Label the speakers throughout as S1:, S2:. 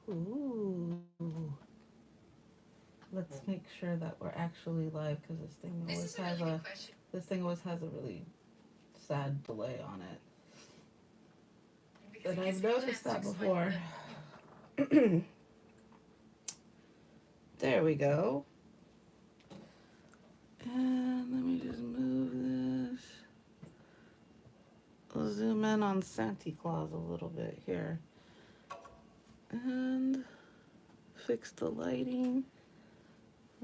S1: Ooh. Let's make sure that we're actually live because this thing always has a really sad delay on it. And I've noticed that before. There we go. And let me just move this. We'll zoom in on Santa Claus a little bit here. And fix the lighting.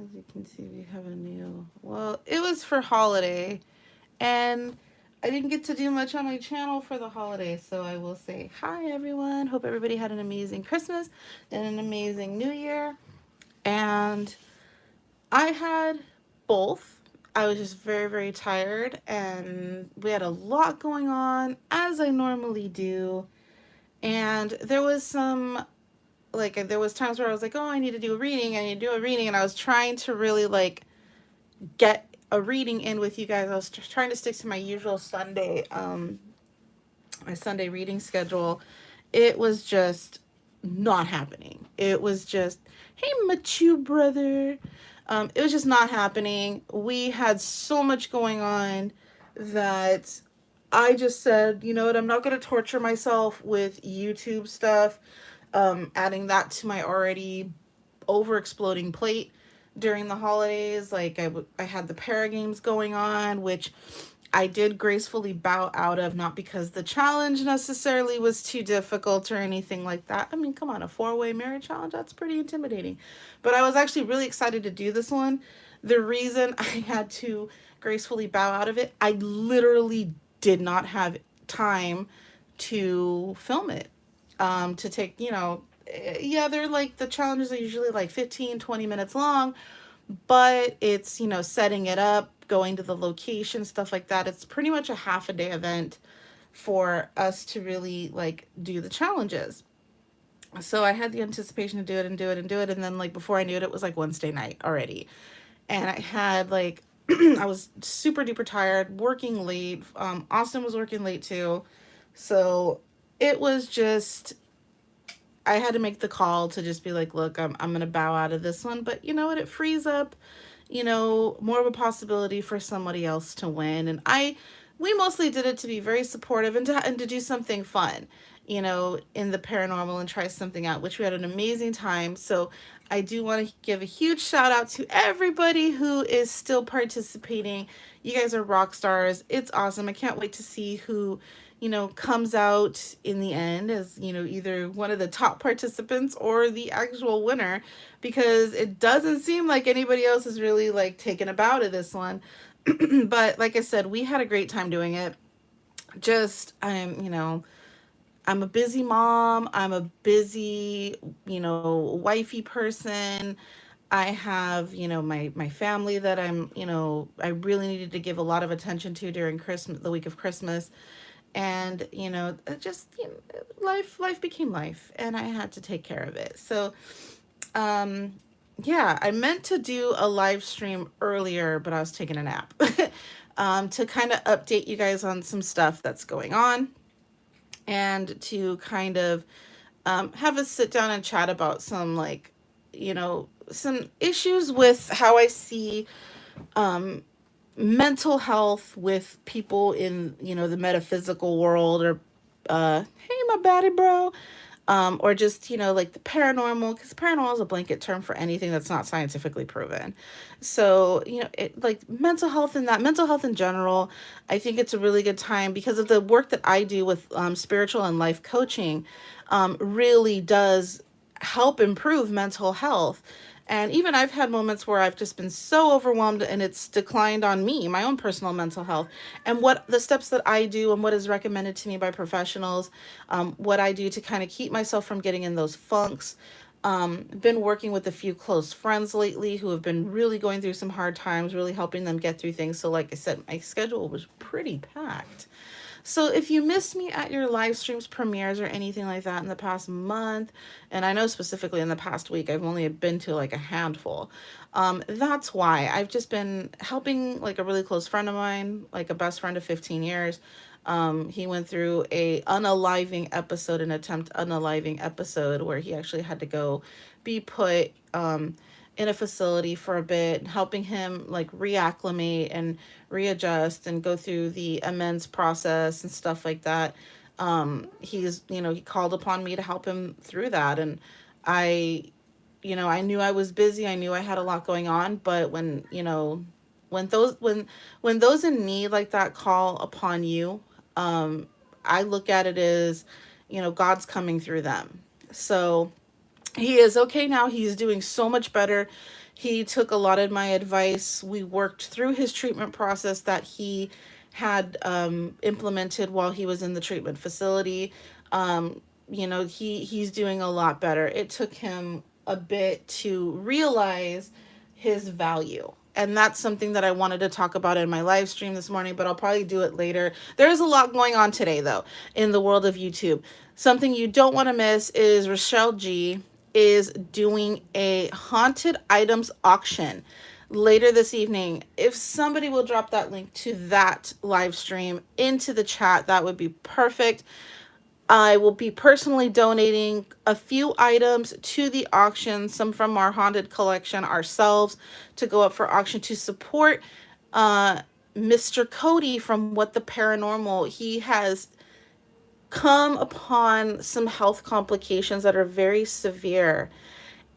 S1: As you can see, we have a new. Well, it was for holiday. And I didn't get to do much on my channel for the holidays. So I will say hi, everyone. Hope everybody had an amazing Christmas and an amazing New Year. And I had both. I was just very, very tired, and we had a lot going on, as I normally do. And there was some, like, there was times where I was like, oh, I need to do a reading, I need to do a reading, and I was trying to really, like, get a reading in with you guys. I was trying to stick to my usual my Sunday reading schedule. It was just not happening. It was just, hey, Machu brother. It was just not happening. We had so much going on that I just said, you know what, I'm not going to torture myself with YouTube stuff, adding that to my already over exploding plate during the holidays. Like I had the para games going on, which I did gracefully bow out of, not because the challenge necessarily was too difficult or anything like that. I mean, come on, a four-way marriage challenge, that's pretty intimidating. But I was actually really excited to do this one. The reason I had to gracefully bow out of it, I literally did not have time to film it. To take, yeah, they're like, the challenges are usually like 15, 20 minutes long, but it's, setting it up, going to the location, stuff like that. It's pretty much a half a day event for us to really like do the challenges. So I had the anticipation to do it and do it and do it. And then, like, before I knew it, it was like Wednesday night already. And I had like, I was super duper tired, working late. Austin was working late too. So it was just, I had to make the call to just be like, look, I'm going to bow out of this one. But you know what? It frees up, more of a possibility for somebody else to win. And we mostly did it to be very supportive and to do something fun, in the paranormal and try something out, which we had an amazing time. So I do want to give a huge shout out to everybody who is still participating. You guys are rock stars. It's awesome. I can't wait to see who, comes out in the end as, either one of the top participants or the actual winner, because it doesn't seem like anybody else is really like taken a bow to this one. But like I said, we had a great time doing it. Just, I'm a busy mom. I'm a busy, wifey person. I have, my family that I really needed to give a lot of attention to during Christmas, the week of Christmas. And, just, life became life, and I had to take care of it. So, um, yeah, I meant to do a live stream earlier, but I was taking a nap. To kind of update you guys on some stuff that's going on, and to kind of have us sit down and chat about some, like, some issues with how I see um, mental health with people in, the metaphysical world, or hey, my baddie bro, or just, like the paranormal, because paranormal is a blanket term for anything that's not scientifically proven. So, like mental health, and that mental health in general, I think it's a really good time because of the work that I do with spiritual and life coaching, really does help improve mental health. And even I've had moments where I've just been so overwhelmed and it's declined on me, my own personal mental health. And what the steps that I do and what is recommended to me by professionals, what I do to kind of keep myself from getting in those funks. Been working with a few close friends lately who have been really going through some hard times, really helping them get through things. So, like I said, my schedule was pretty packed. So if you missed me at your live streams, premieres, or anything like that in the past month, and I know specifically in the past week, I've only been to like a handful. That's why I've just been helping like a really close friend of mine, like a best friend of 15 years. He went through a unaliving episode, an attempt unaliving episode, where he actually had to go be put in a facility for a bit, helping him like reacclimate and readjust and go through the amends process and stuff like that. He called upon me to help him through that. And I, I knew I was busy. I knew I had a lot going on, but when those when those in need like that call upon you, um, I look at it as, God's coming through them. So he is okay now. He's doing so much better. He took a lot of my advice. We worked through his treatment process that he had implemented while he was in the treatment facility. He's doing a lot better. It took him a bit to realize his value. And that's something that I wanted to talk about in my live stream this morning, but I'll probably do it later. There's a lot going on today, though, in the world of YouTube. Something you don't want to miss is Rochelle G is doing a haunted items auction later this evening. If somebody will drop that link to that live stream into the chat, that would be perfect. I will be personally donating a few items to the auction, some from our haunted collection ourselves, to go up for auction to support Mr. Cody from What the Paranormal. He has come upon some health complications that are very severe,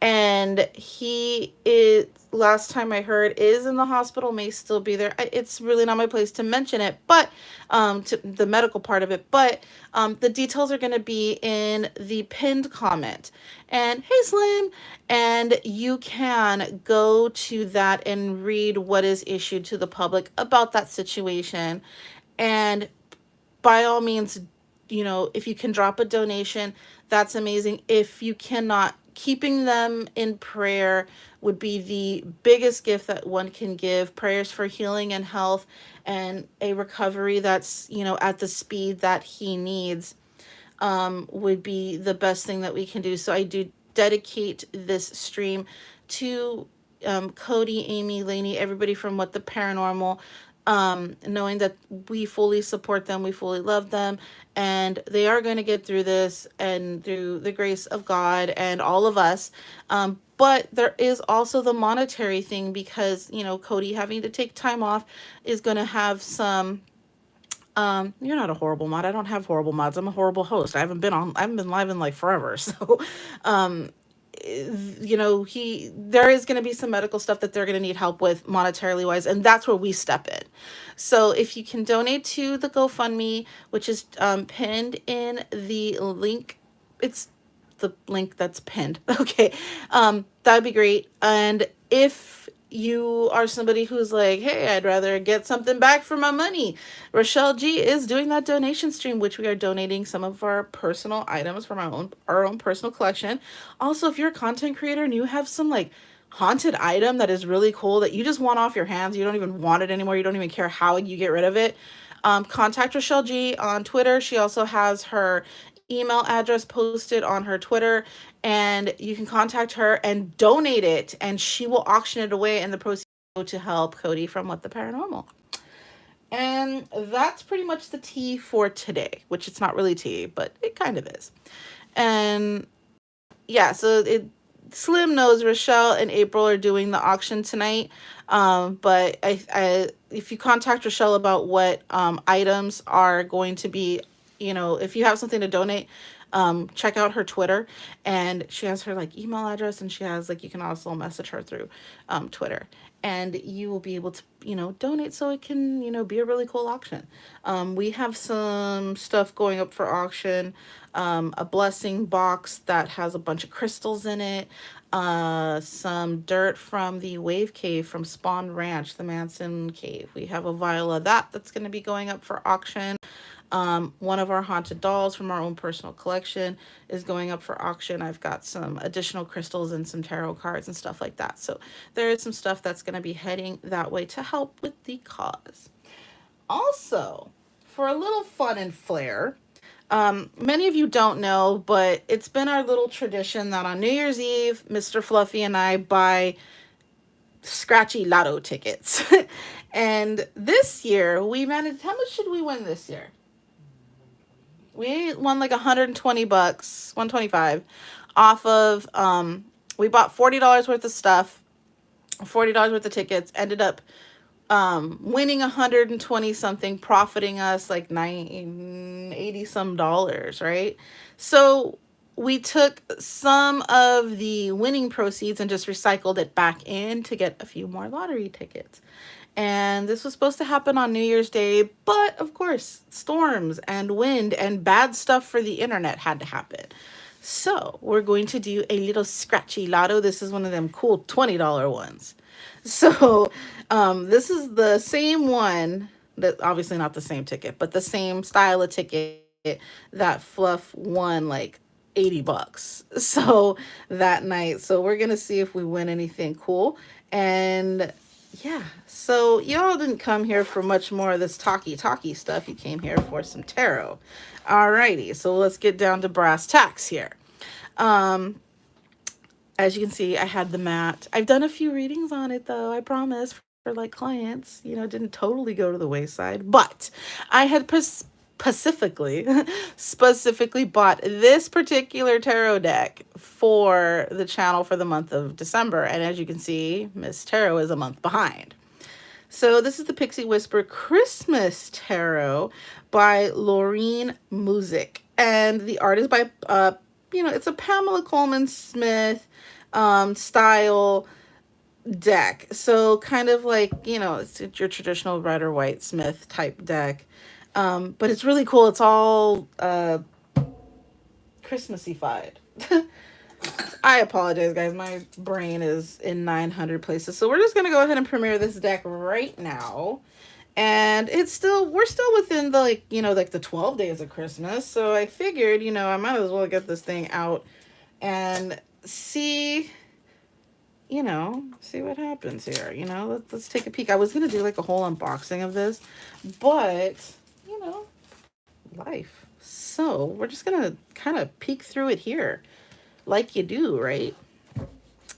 S1: and he is, last time I heard, is in the hospital, may still be there. It's really not my place to mention it, but to the medical part of it, but the details are going to be in the pinned comment. And hey, Slim, and you can go to that and read what is issued to the public about that situation. And by all means, if you can drop a donation, that's amazing. If you cannot, keeping them in prayer would be the biggest gift that one can give. Prayers for healing and health and a recovery that's, at the speed that he needs, would be the best thing that we can do. So I do dedicate this stream to Cody, Amy, Lainey, everybody from What the Paranormal, knowing that we fully support them, we fully love them, and they are going to get through this, and through the grace of God and all of us. But there is also the monetary thing, because, Cody having to take time off is going to have some. You're not a horrible mod. I don't have horrible mods. I'm a horrible host. I haven't been live in like forever. So, um, there is going to be some medical stuff that they're going to need help with monetarily wise, and that's where we step in. So if you can donate to the GoFundMe, which is pinned in the link, it's the link that's pinned. Okay. That'd be great. And if you are somebody who's like, hey, I'd rather get something back for my money, Rochelle G is doing that donation stream, which we are donating some of our personal items from our own personal collection. Also, if you're a content creator and you have some like haunted item that is really cool that you just want off your hands, you don't even want it anymore, you don't even care how you get rid of it, contact Rochelle G on Twitter. She also has her email address posted on her Twitter, and you can contact her and donate it, and she will auction it away, and the proceeds go to help Cody from What the Paranormal. And that's pretty much the tea for today, which it's not really tea, but it kind of is. And yeah, Slim knows Rochelle and April are doing the auction tonight. But if you contact Rochelle about what items are going to be, if you have something to donate, check out her Twitter, and she has her like email address, and she has like, you can also message her through Twitter, and you will be able to donate, so it can be a really cool auction. We have some stuff going up for auction, a blessing box that has a bunch of crystals in it, some dirt from the Wave Cave from Spawn Ranch, the Manson Cave. We have a vial of that's going to be going up for auction. One of our haunted dolls from our own personal collection is going up for auction. I've got some additional crystals and some tarot cards and stuff like that. So there is some stuff that's going to be heading that way to help with the cause. Also, for a little fun and flair, many of you don't know, but it's been our little tradition that on New Year's Eve, Mr. Fluffy and I buy scratchy lotto tickets. And this year we managed, how much should we win this year? We won like 120 bucks, 125 off of we bought $40 worth of stuff, $40 worth of tickets, ended up winning 120 something, profiting us like 80 some dollars, right? So we took some of the winning proceeds and just recycled it back in to get a few more lottery tickets. And this was supposed to happen on New Year's Day, but of course, storms and wind and bad stuff for the internet had to happen. So we're going to do a little scratchy lotto. This is one of them cool $20 ones. So this is the same one, that obviously not the same ticket, but the same style of ticket that Fluff won like 80 bucks. So that night. So we're going to see if we win anything cool. And yeah, so y'all didn't come here for much more of this talky stuff. You came here for some tarot. Alrighty, so let's get down to brass tacks here. Um, as you can see, I had the mat. I've done a few readings on it though, I promise, for like clients. Didn't totally go to the wayside, but I had specifically specifically bought this particular tarot deck for the channel for the month of December. And as you can see, Miss Tarot is a month behind. So this is the Pixie Whisper Christmas Tarot by Laureen Music. And the art is by, it's a Pamela Coleman Smith style deck. So kind of like, it's your traditional red or white Smith type deck. But it's really cool. It's all Christmassy-fied. I apologize, guys. My brain is in 900 places. So we're just going to go ahead and premiere this deck right now. And we're still within the, like the 12 days of Christmas. So I figured, I might as well get this thing out and see what happens here. Let's take a peek. I was going to do like a whole unboxing of this, but, life. So we're just going to kind of peek through it here like you do, right?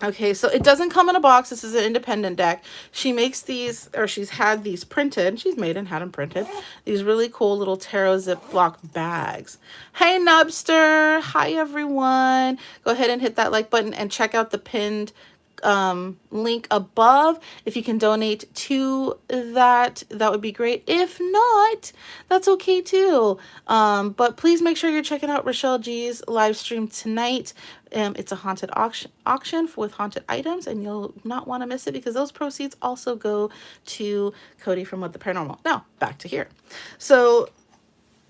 S1: Okay, so it doesn't come in a box. This is an independent deck. She makes these, or she's had these printed. She's made and had them printed. These really cool little tarot Ziploc bags. Hey, Nubster. Hi, everyone. Go ahead and hit that like button and check out the pinned link above. If you can donate to that would be great. If not, that's okay too. But please make sure you're checking out Rochelle G's live stream tonight. It's a haunted auction with haunted items, and you'll not want to miss it because those proceeds also go to Cody from What the Paranormal. Now back to here. So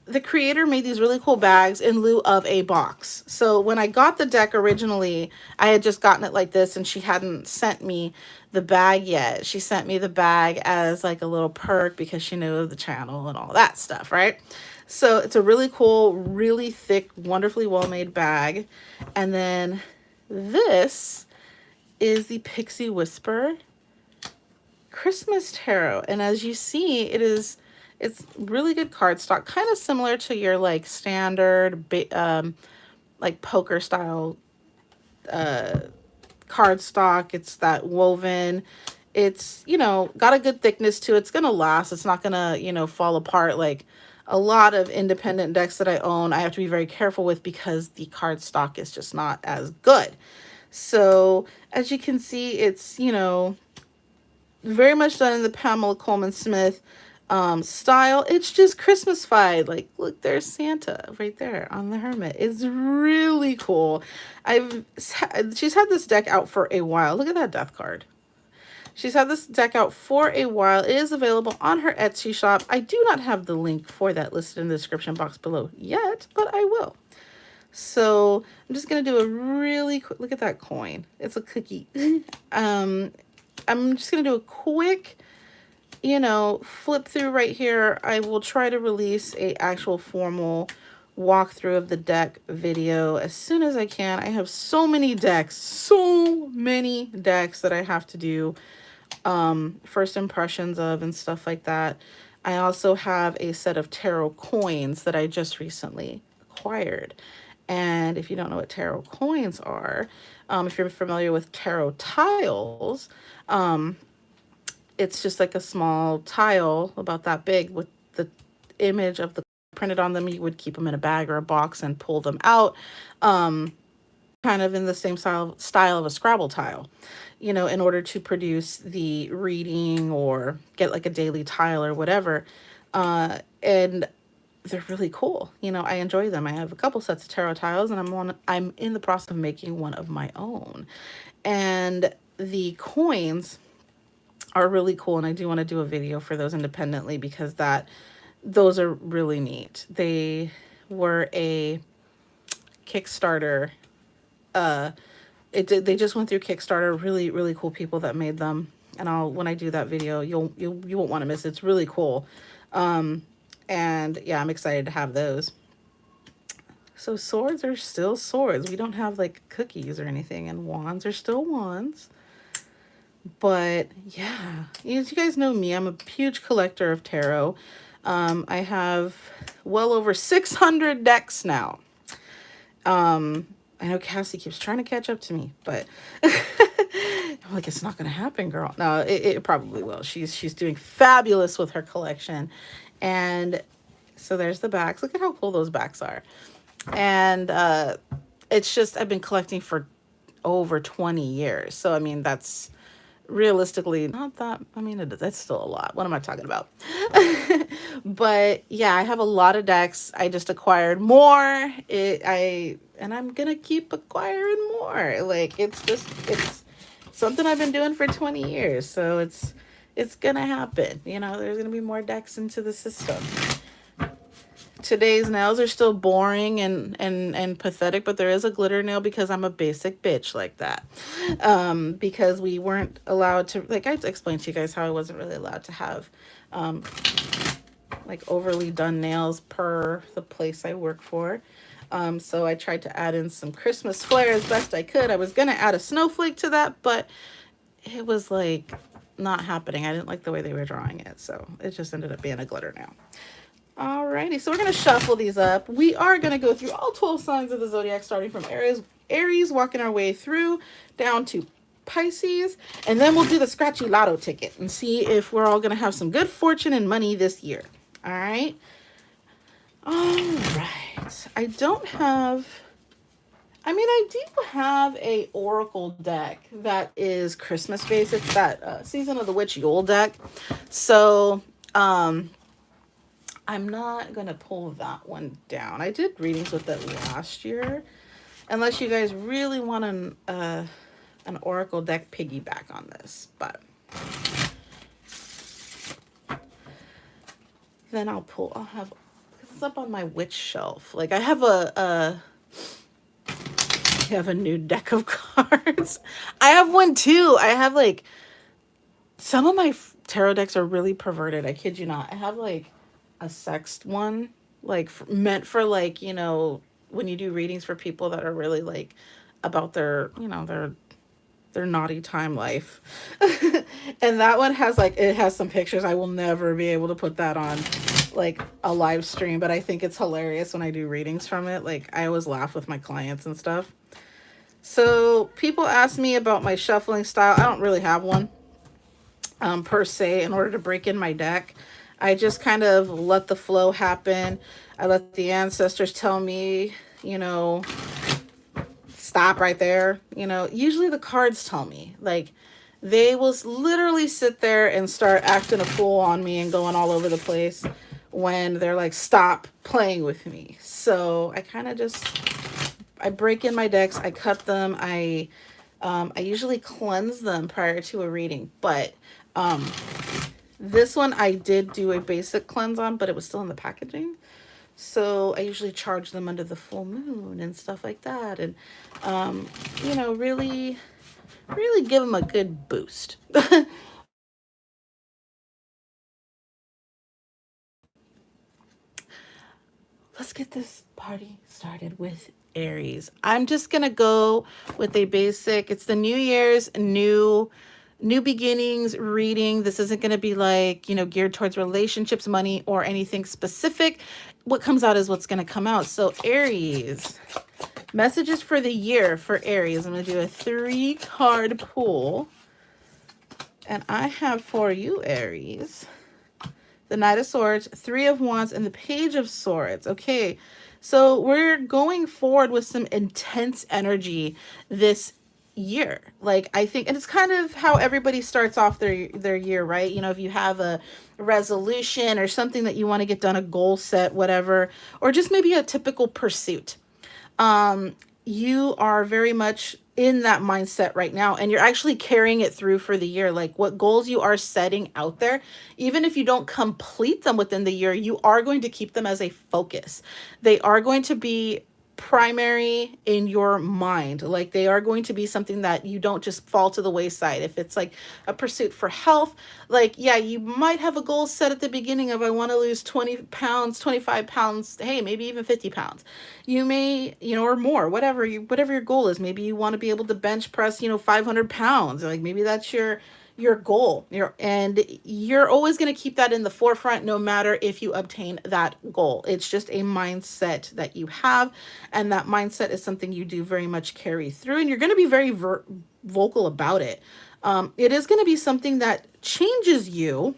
S1: the creator made these really cool bags in lieu of a box. So when I got the deck originally, I had just gotten it like this, and she hadn't sent me the bag yet. She sent me the bag as like a little perk because she knew of the channel and all that stuff, right? So it's a really cool, really thick, wonderfully well-made bag. And then this is the Pixie Whisper Christmas Tarot. And as you see, it's really good cardstock, kind of similar to your like standard like poker style cardstock. It's that woven. It's, got a good thickness to it. It's gonna last. It's not gonna, fall apart like a lot of independent decks that I own. I have to be very careful with because the cardstock is just not as good. So as you can see, it's, very much done in the Pamela Coleman Smith style. It's just Christmas-fied. Like, look, there's Santa right there on the Hermit. It's really cool. She's had this deck out for a while. Look at that death card. She's had this deck out for a while. It is available on her Etsy shop. I do not have the link for that listed in the description box below yet, but I will. So I'm just going to do a really quick, look at that coin. It's a cookie. I'm just going to do a quick, flip through right here. I will try to release a actual formal walkthrough of the deck video as soon as I can. I have so many decks that I have to do first impressions of and stuff like that. I also have a set of tarot coins that I just recently acquired. And if you don't know what tarot coins are, if you're familiar with tarot tiles, it's just like a small tile about that big with the image of the printed on them, you would keep them in a bag or a box and pull them out. Kind of in the same style of a Scrabble tile, you know, in order to produce the reading or get like a daily tile or whatever. And they're really cool. You know, I enjoy them. I have a couple sets of tarot tiles, and I'm in the process of making one of my own. And the coins are really cool, and I do want to do a video for those independently because those are really neat. They were a Kickstarter. They just went through Kickstarter. Really, really cool people that made them. And when I do that video, you won't want to miss it. It's really cool. And yeah, I'm excited to have those. So swords are still swords. We don't have like cookies or anything, and wands are still wands. But yeah, as you guys know me, I'm a huge collector of tarot. I have well over 600 decks now. I know Cassie keeps trying to catch up to me, but I'm like, it's not going to happen, girl. No, it probably will. She's doing fabulous with her collection. And so there's the backs. Look at how cool those backs are. And it's just, I've been collecting for over 20 years. So, I mean, that's realistically not that, I mean, that's still a lot. What am I talking about? But yeah, I have a lot of decks. I just acquired more. And I'm going to keep acquiring more. Like, it's something I've been doing for 20 years. So it's going to happen. You know, there's going to be more decks into the system. Today's nails are still boring and pathetic, but there is a glitter nail because I'm a basic bitch like that. Because we weren't allowed to, like I explained to you guys how I wasn't really allowed to have like overly done nails per the place I work for. So I tried to add in some Christmas flair as best I could. I was going to add a snowflake to that, but it was like not happening. I didn't like the way they were drawing it. So it just ended up being a glitter nail. Alrighty, so we're going to shuffle these up. We are going to go through all 12 signs of the zodiac, starting from Aries, walking our way through down to Pisces, and then we'll do the scratchy lotto ticket and see if we're all going to have some good fortune and money this year. All right. I don't have, I mean, I do have a Oracle deck that is Christmas based. It's that Season of the Witch Yule deck. So, I'm not going to pull that one down. I did readings with it last year. Unless you guys really want an Oracle deck piggyback on this. But then I'll have, because it's up on my witch shelf. Like I have I have a new deck of cards. I have one too. I have like, some of my tarot decks are really perverted. I kid you not. I have like a sexed one, like meant for like, you know, when you do readings for people that are really like about their, you know, their naughty time life. And that one has like, it has some pictures. I will never be able to put that on like a live stream, but I think it's hilarious when I do readings from it. Like I always laugh with my clients and stuff. So people ask me about my shuffling style. I don't really have one per se in order to break in my deck. I just kind of let the flow happen. I let the ancestors tell me, you know, stop right there. You know, usually the cards tell me. Like, they will literally sit there and start acting a fool on me and going all over the place when they're like, stop playing with me. So I kind of just, I break in my decks. I cut them. I usually cleanse them prior to a reading. But this one I did do a basic cleanse on, but it was still in the packaging. So I usually charge them under the full moon and stuff like that. And, you know, really give them a good boost. Let's get this party started with Aries. I'm just going to go with a basic, it's the New Year's new beginnings reading. This isn't going to be like, you know, geared towards relationships, money, or anything specific. What comes out is what's going to come out. So Aries, messages for the year for Aries. I'm going to do a 3-card pull. And I have for you, Aries, the Knight of Swords, Three of Wands, and the Page of Swords. Okay, so we're going forward with some intense energy this year. Like, I think, and it's kind of how everybody starts off their year, right? You know, if you have a resolution or something that you want to get done, a goal set, whatever, or just maybe a typical pursuit, you are very much in that mindset right now, and you're actually carrying it through for the year. Like, what goals you are setting out there, even if you don't complete them within the year, you are going to keep them as a focus. They are going to be primary in your mind. Like, they are going to be something that you don't just fall to the wayside. If it's like a pursuit for health, like, yeah, you might have a goal set at the beginning of, I want to lose 20 pounds, 25 pounds, hey, maybe even 50 pounds. You may, or more, whatever your goal is. Maybe you want to be able to bench press, 500 pounds. Like, maybe that's your goal. You're always going to keep that in the forefront, no matter if you obtain that goal. It's just a mindset that you have, and that mindset is something you do very much carry through, and you're going to be very vocal about it. It is going to be something that changes you,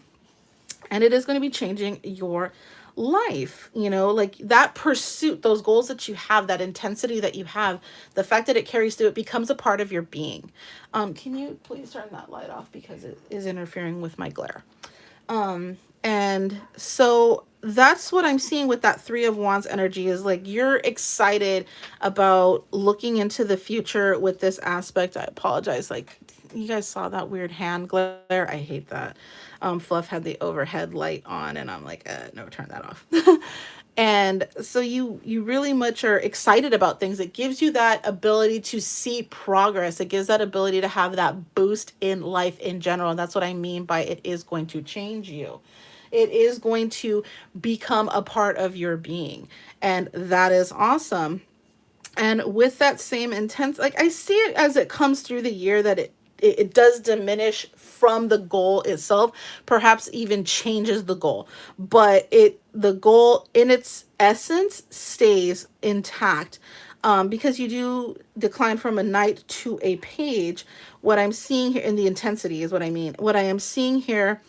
S1: and it is going to be changing your life. Like, that pursuit, those goals that you have, that intensity that you have, the fact that it carries through, it becomes a part of your being. Can you please turn that light off, because it is interfering with my glare. And so that's what I'm seeing with that Three of Wands energy, is like, you're excited about looking into the future with this aspect. I apologize. Like, you guys saw that weird hand glare. I hate that. Fluff had the overhead light on, and I'm like, no, turn that off. And so you really much are excited about things. It gives you that ability to see progress. It gives that ability to have that boost in life in general. And that's what I mean by it is going to change you. It is going to become a part of your being. And that is awesome. And with that same intense, like, I see it as it comes through the year, that it does diminish from the goal itself, perhaps even changes the goal, but the goal in its essence stays intact, because you do decline from a knight to a page. What I'm seeing here in the intensity is what I mean. What I am seeing here,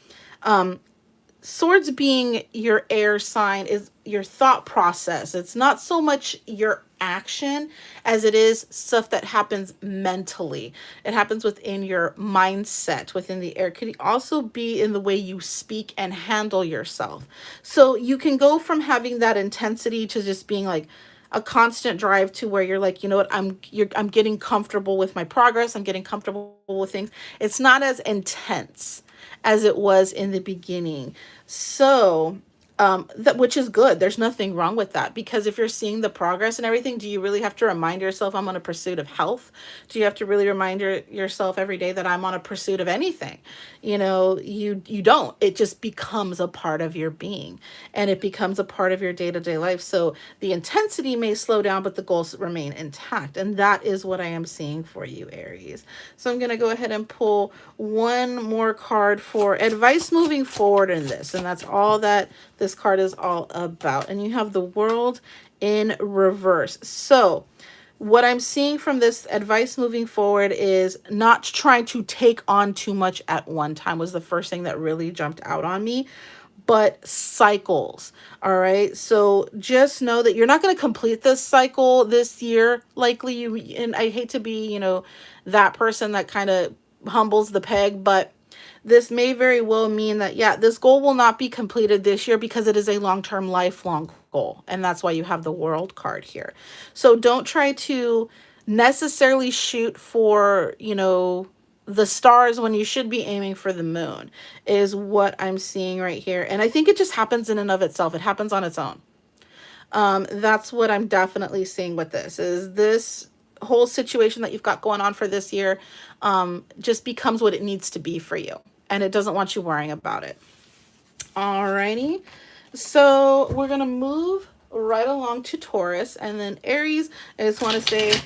S1: swords being your air sign, is your thought process. It's not so much your action as it is stuff that happens mentally. It happens within your mindset, within the air. It could also be in the way you speak and handle yourself. So you can go from having that intensity to just being like a constant drive, to where you're like, you know what, I'm getting comfortable with my progress. I'm getting comfortable with things. It's not as intense as it was in the beginning. So that, which is good. There's nothing wrong with that, because if you're seeing the progress and everything, do you really have to remind yourself, I'm on a pursuit of health? Do you have to really remind yourself every day that I'm on a pursuit of anything? You don't. It just becomes a part of your being, and it becomes a part of your day-to-day life. So the intensity may slow down, but the goals remain intact. And that is what I am seeing for you, Aries. So I'm going to go ahead and pull one more card for advice moving forward in this. And that's all that this card is all about. And you have the World in reverse. So what I'm seeing from this advice moving forward is not trying to take on too much at one time, was the first thing that really jumped out on me. But cycles. All right. So just know that you're not going to complete this cycle this year. Likely and I hate to be, that person that kind of humbles the peg, but this may very well mean that, yeah, this goal will not be completed this year, because it is a long-term, lifelong goal. And that's why you have the World card here. So don't try to necessarily shoot for, the stars when you should be aiming for the moon, is what I'm seeing right here. And I think it just happens in and of itself. It happens on its own. That's what I'm definitely seeing with this, is this whole situation that you've got going on for this year just becomes what it needs to be for you. And it doesn't want you worrying about it. Alrighty. So we're going to move right along to Taurus, and then Aries. I just want to say,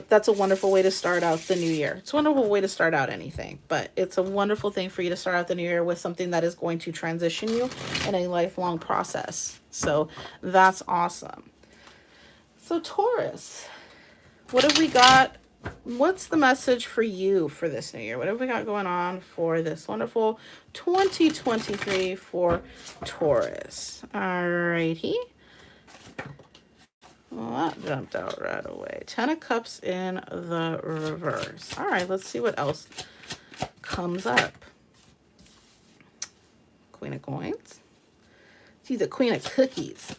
S1: that's a wonderful way to start out the new year. It's a wonderful way to start out anything, but it's a wonderful thing for you to start out the new year with something that is going to transition you in a lifelong process. So that's awesome. So Taurus, what have we got What's the message for you for this new year? What have we got going on for this wonderful 2023 for Taurus? Alrighty. Well, that jumped out right away. 10 of Cups in the reverse. All right, let's see what else comes up. Queen of Coins. She's a Queen of Cookies.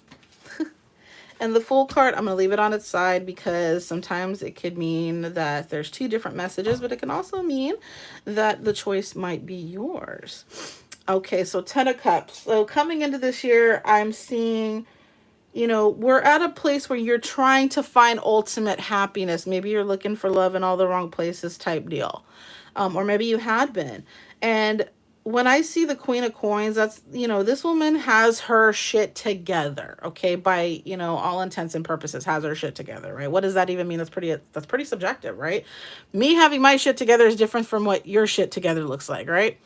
S1: And the Fool card, I'm going to leave it on its side because sometimes it could mean that there's two different messages, but it can also mean that the choice might be yours. Okay, so 10 of Cups. So coming into this year, I'm seeing, you know, we're at a place where you're trying to find ultimate happiness. Maybe you're looking for love in all the wrong places type deal. Or maybe you had been. And when I see the Queen of Coins, that's, you know, this woman has her shit together, okay? By, you know, all intents and purposes, has her shit together, right? What does that even mean? That's pretty subjective, right? Me having my shit together is different from what your shit together looks like, right?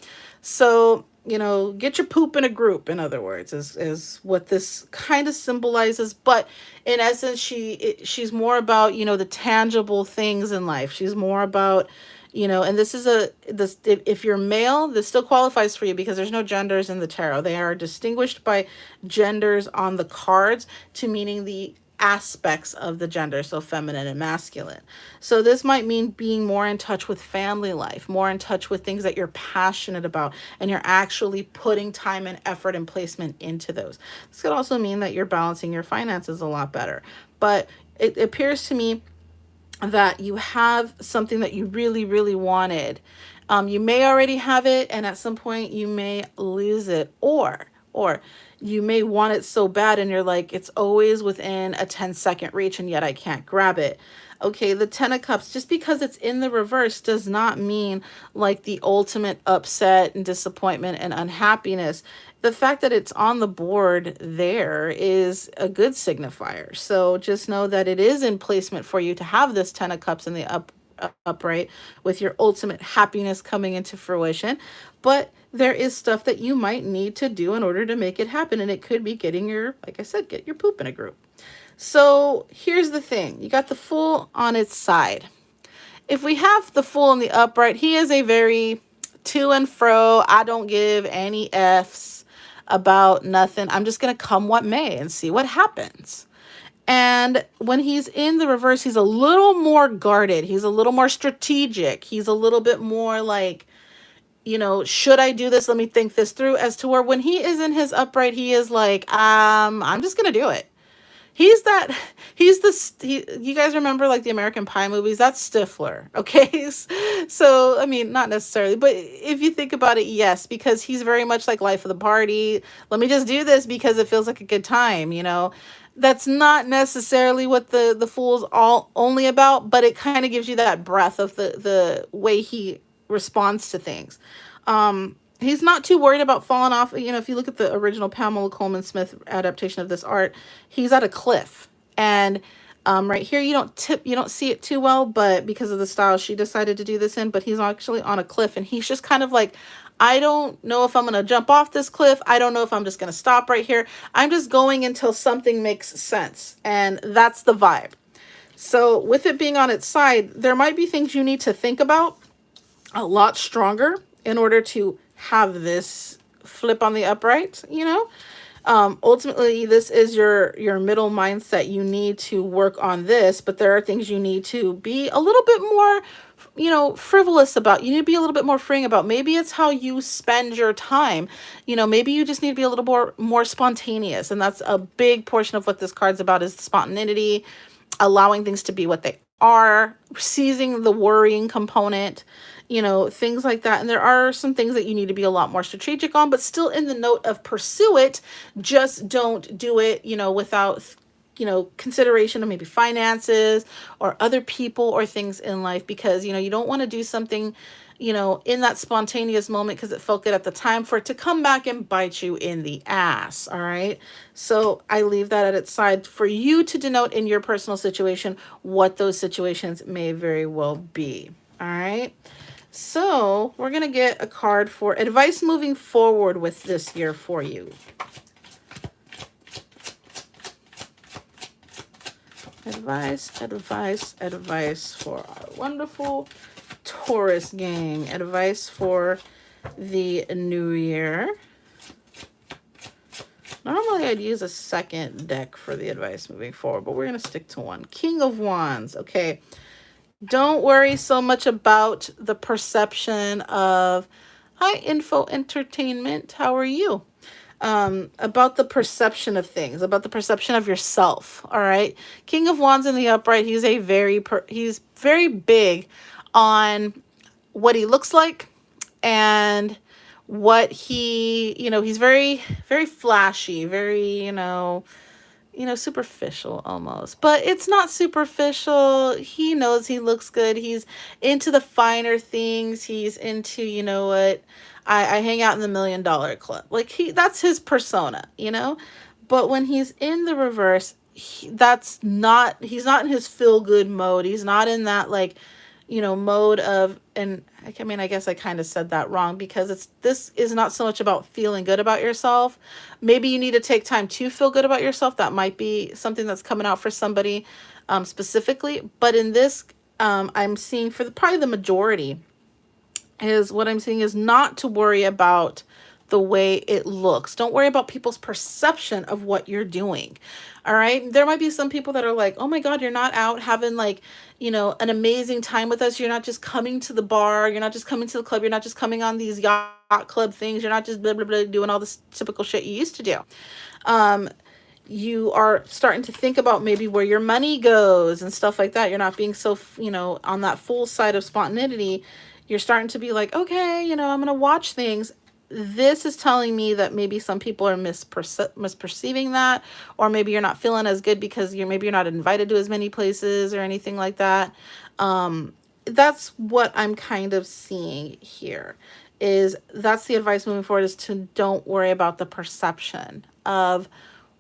S1: So, you know, get your poop in a group, in other words, is what this kind of symbolizes. But in essence, she's more about, you know, the tangible things in life. She's more about, you know, and this is if you're male, this still qualifies for you because there's no genders in the tarot. They are distinguished by genders on the cards to meaning the aspects of the gender, so feminine and masculine. So this might mean being more in touch with family life, more in touch with things that you're passionate about, and you're actually putting time and effort and placement into those. This could also mean that you're balancing your finances a lot better. But it appears to me that you have something that you really, really wanted. You may already have it, and at some point you may lose it, or you may want it so bad and you're like, it's always within a 10-second reach and yet I can't grab it. Okay, the 10 of Cups, just because it's in the reverse does not mean like the ultimate upset and disappointment and unhappiness. The fact that it's on the board there is a good signifier. So just know that it is in placement for you to have this 10 of Cups in the upright with your ultimate happiness coming into fruition. But there is stuff that you might need to do in order to make it happen. And it could be getting your, like I said, get your poop in a group. So here's the thing. You got the Fool on its side. If we have the Fool in the upright, he is a very to and fro. I don't give any F's about nothing. I'm just going to come what may and see what happens. And when he's in the reverse, he's a little more guarded. He's a little more strategic. He's a little bit more like, you know, should I do this? Let me think this through. As to where when he is in his upright, he is like, I'm just going to do it. You guys remember like the American Pie movies? That's Stifler, okay? So, I mean, not necessarily, but if you think about it, yes, because he's very much like life of the party. Let me just do this because it feels like a good time, you know? That's not necessarily what the Fool's all only about, but it kind of gives you that breath of the way he responds to things. He's not too worried about falling off. You know, if you look at the original Pamela Coleman Smith adaptation of this art, he's at a cliff. And right here, you don't see it too well, but because of the style she decided to do this in, but he's actually on a cliff and he's just kind of like, I don't know if I'm going to jump off this cliff. I don't know if I'm just going to stop right here. I'm just going until something makes sense. And that's the vibe. So with it being on its side, there might be things you need to think about a lot stronger in order to have this flip on the upright, you know. Ultimately, this is your middle mindset. You need to work on this, but there are things you need to be a little bit more, you know, frivolous about. You need to be a little bit more freeing about. Maybe it's how you spend your time. You know, maybe you just need to be a little more spontaneous, and that's a big portion of what this card's about, is spontaneity, allowing things to be what they are, seizing the worrying component, you know, things like that. And there are some things that you need to be a lot more strategic on, but still in the note of pursue it. Just don't do it, you know, without, you know, consideration of maybe finances or other people or things in life, because, you know, you don't want to do something, you know, in that spontaneous moment because it felt good at the time for it to come back and bite you in the ass. All right. So I leave that at its side for you to denote in your personal situation what those situations may very well be. All right. So we're going to get a card for advice moving forward with this year for you. Advice, advice, advice for our wonderful Taurus gang. Advice for the new year. Normally I'd use a second deck for the advice moving forward, but we're going to stick to one. King of Wands. Okay. Don't worry so much about the perception of, hi, Info Entertainment. How are you? About the perception of things, about the perception of yourself. All right. King of Wands in the upright. He's he's very big on what he looks like and what he's very, very flashy, very, superficial almost, but it's not superficial. He knows he looks good. He's into the finer things. He's into, I hang out in the $1 million club. Like that's his persona. But when he's in the reverse, he's not in his feel good mode. He's not in that mode of, and I guess I kind of said that wrong because this is not so much about feeling good about yourself. Maybe you need to take time to feel good about yourself. That might be something that's coming out for somebody specifically. But in this, I'm seeing for probably the majority is what I'm seeing is not to worry about the way it looks. Don't worry about people's perception of what you're doing. All right. There might be some people that are like, oh my God, you're not out having an amazing time with us. You're not just coming to the bar. You're not just coming to the club. You're not just coming on these yacht club things. You're not just blah, blah, blah, doing all this typical shit you used to do. You are starting to think about maybe where your money goes and stuff like that. You're not being so, on that full side of spontaneity. You're starting to be like, okay, I'm going to watch things. This is telling me that maybe some people are misperceiving that, or maybe you're not feeling as good because maybe you're not invited to as many places or anything like that. That's what I'm kind of seeing here. That's the advice moving forward, is to don't worry about the perception of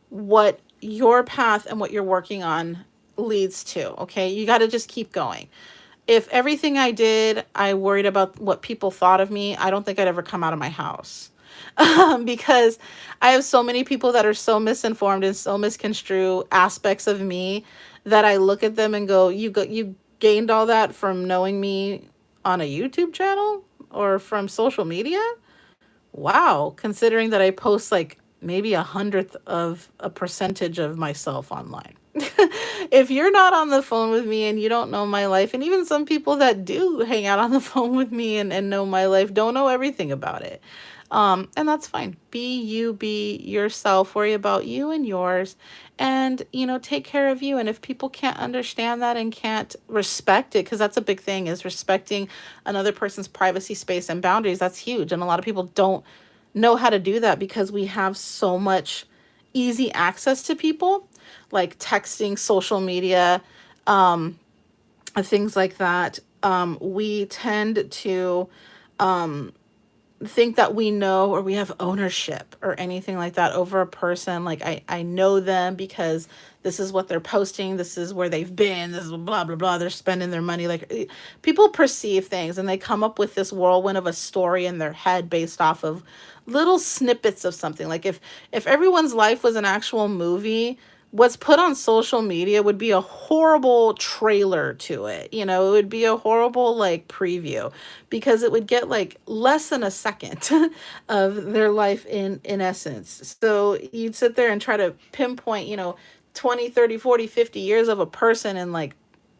S1: what your path and what you're working on leads to. Okay, you got to just keep going. If everything I did, I worried about what people thought of me, I don't think I'd ever come out of my house. Because I have so many people that are so misinformed and so misconstrue aspects of me that I look at them and go, you gained all that from knowing me on a YouTube channel or from social media? Wow, considering that I post maybe 100th of a percentage of myself online. If you're not on the phone with me and you don't know my life, and even some people that do hang out on the phone with me and know my life don't know everything about it. And that's fine. Be you, be yourself, worry about you and yours, and, take care of you. And if people can't understand that and can't respect it, because that's a big thing, is respecting another person's privacy, space, and boundaries. That's huge. And a lot of people don't know how to do that because we have so much easy access to people, like texting, social media, things like that. We tend to think that we know or we have ownership or anything like that over a person. Like I know them because this is what they're posting. This is where they've been. This is blah, blah, blah. They're spending their money. Like people perceive things and they come up with this whirlwind of a story in their head based off of little snippets of something. Like if everyone's life was an actual movie, what's put on social media would be a horrible trailer to it. It would be a horrible preview, because it would get less than a second of their life in essence. So you'd sit there and try to pinpoint, 20, 30, 40, 50 years of a person in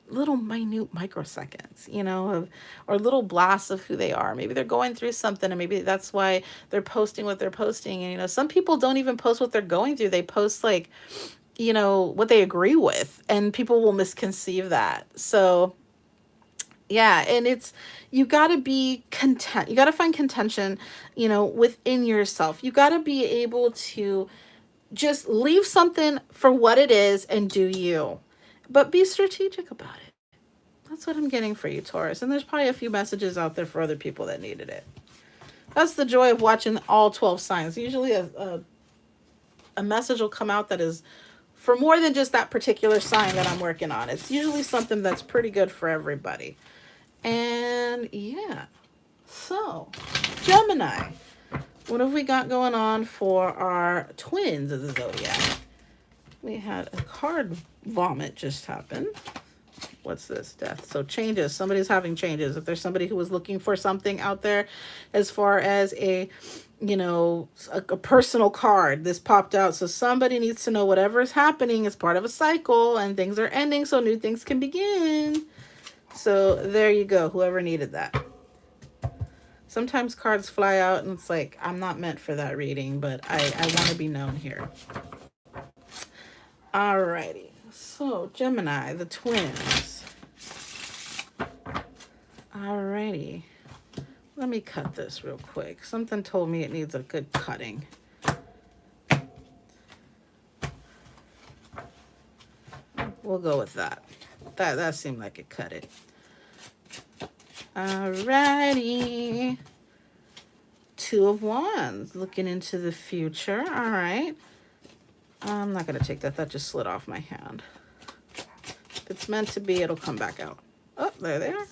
S1: little minute microseconds, or little blasts of who they are. Maybe they're going through something and maybe that's why they're posting what they're posting. And, some people don't even post what they're going through. They post what they agree with, and people will misconceive that. So yeah, and you got to be content. You got to find contention, within yourself. You got to be able to just leave something for what it is and do you, but be strategic about it. That's what I'm getting for you, Taurus. And there's probably a few messages out there for other people that needed it. That's the joy of watching all 12 signs. Usually a message will come out that is for more than just that particular sign that I'm working on. It's usually something that's pretty good for everybody. And yeah, so Gemini, what have we got going on for our twins of the zodiac? We had a card vomit just happened. What's this? Death. So changes. Somebody's having changes. If there's somebody who was looking for something out there as far as a, a personal card, this popped out. So somebody needs to know whatever is happening is part of a cycle and things are ending so new things can begin. So there you go. Whoever needed that. Sometimes cards fly out and it's like, I'm not meant for that reading, but I want to be known here. Alrighty. So Gemini, the twins. Alrighty. Let me cut this real quick. Something told me it needs a good cutting. We'll go with that. That seemed like it cut it. Alrighty. Two of Wands, looking into the future. All right. I'm not going to take that. That just slid off my hand. If it's meant to be, it'll come back out. Oh, there they are.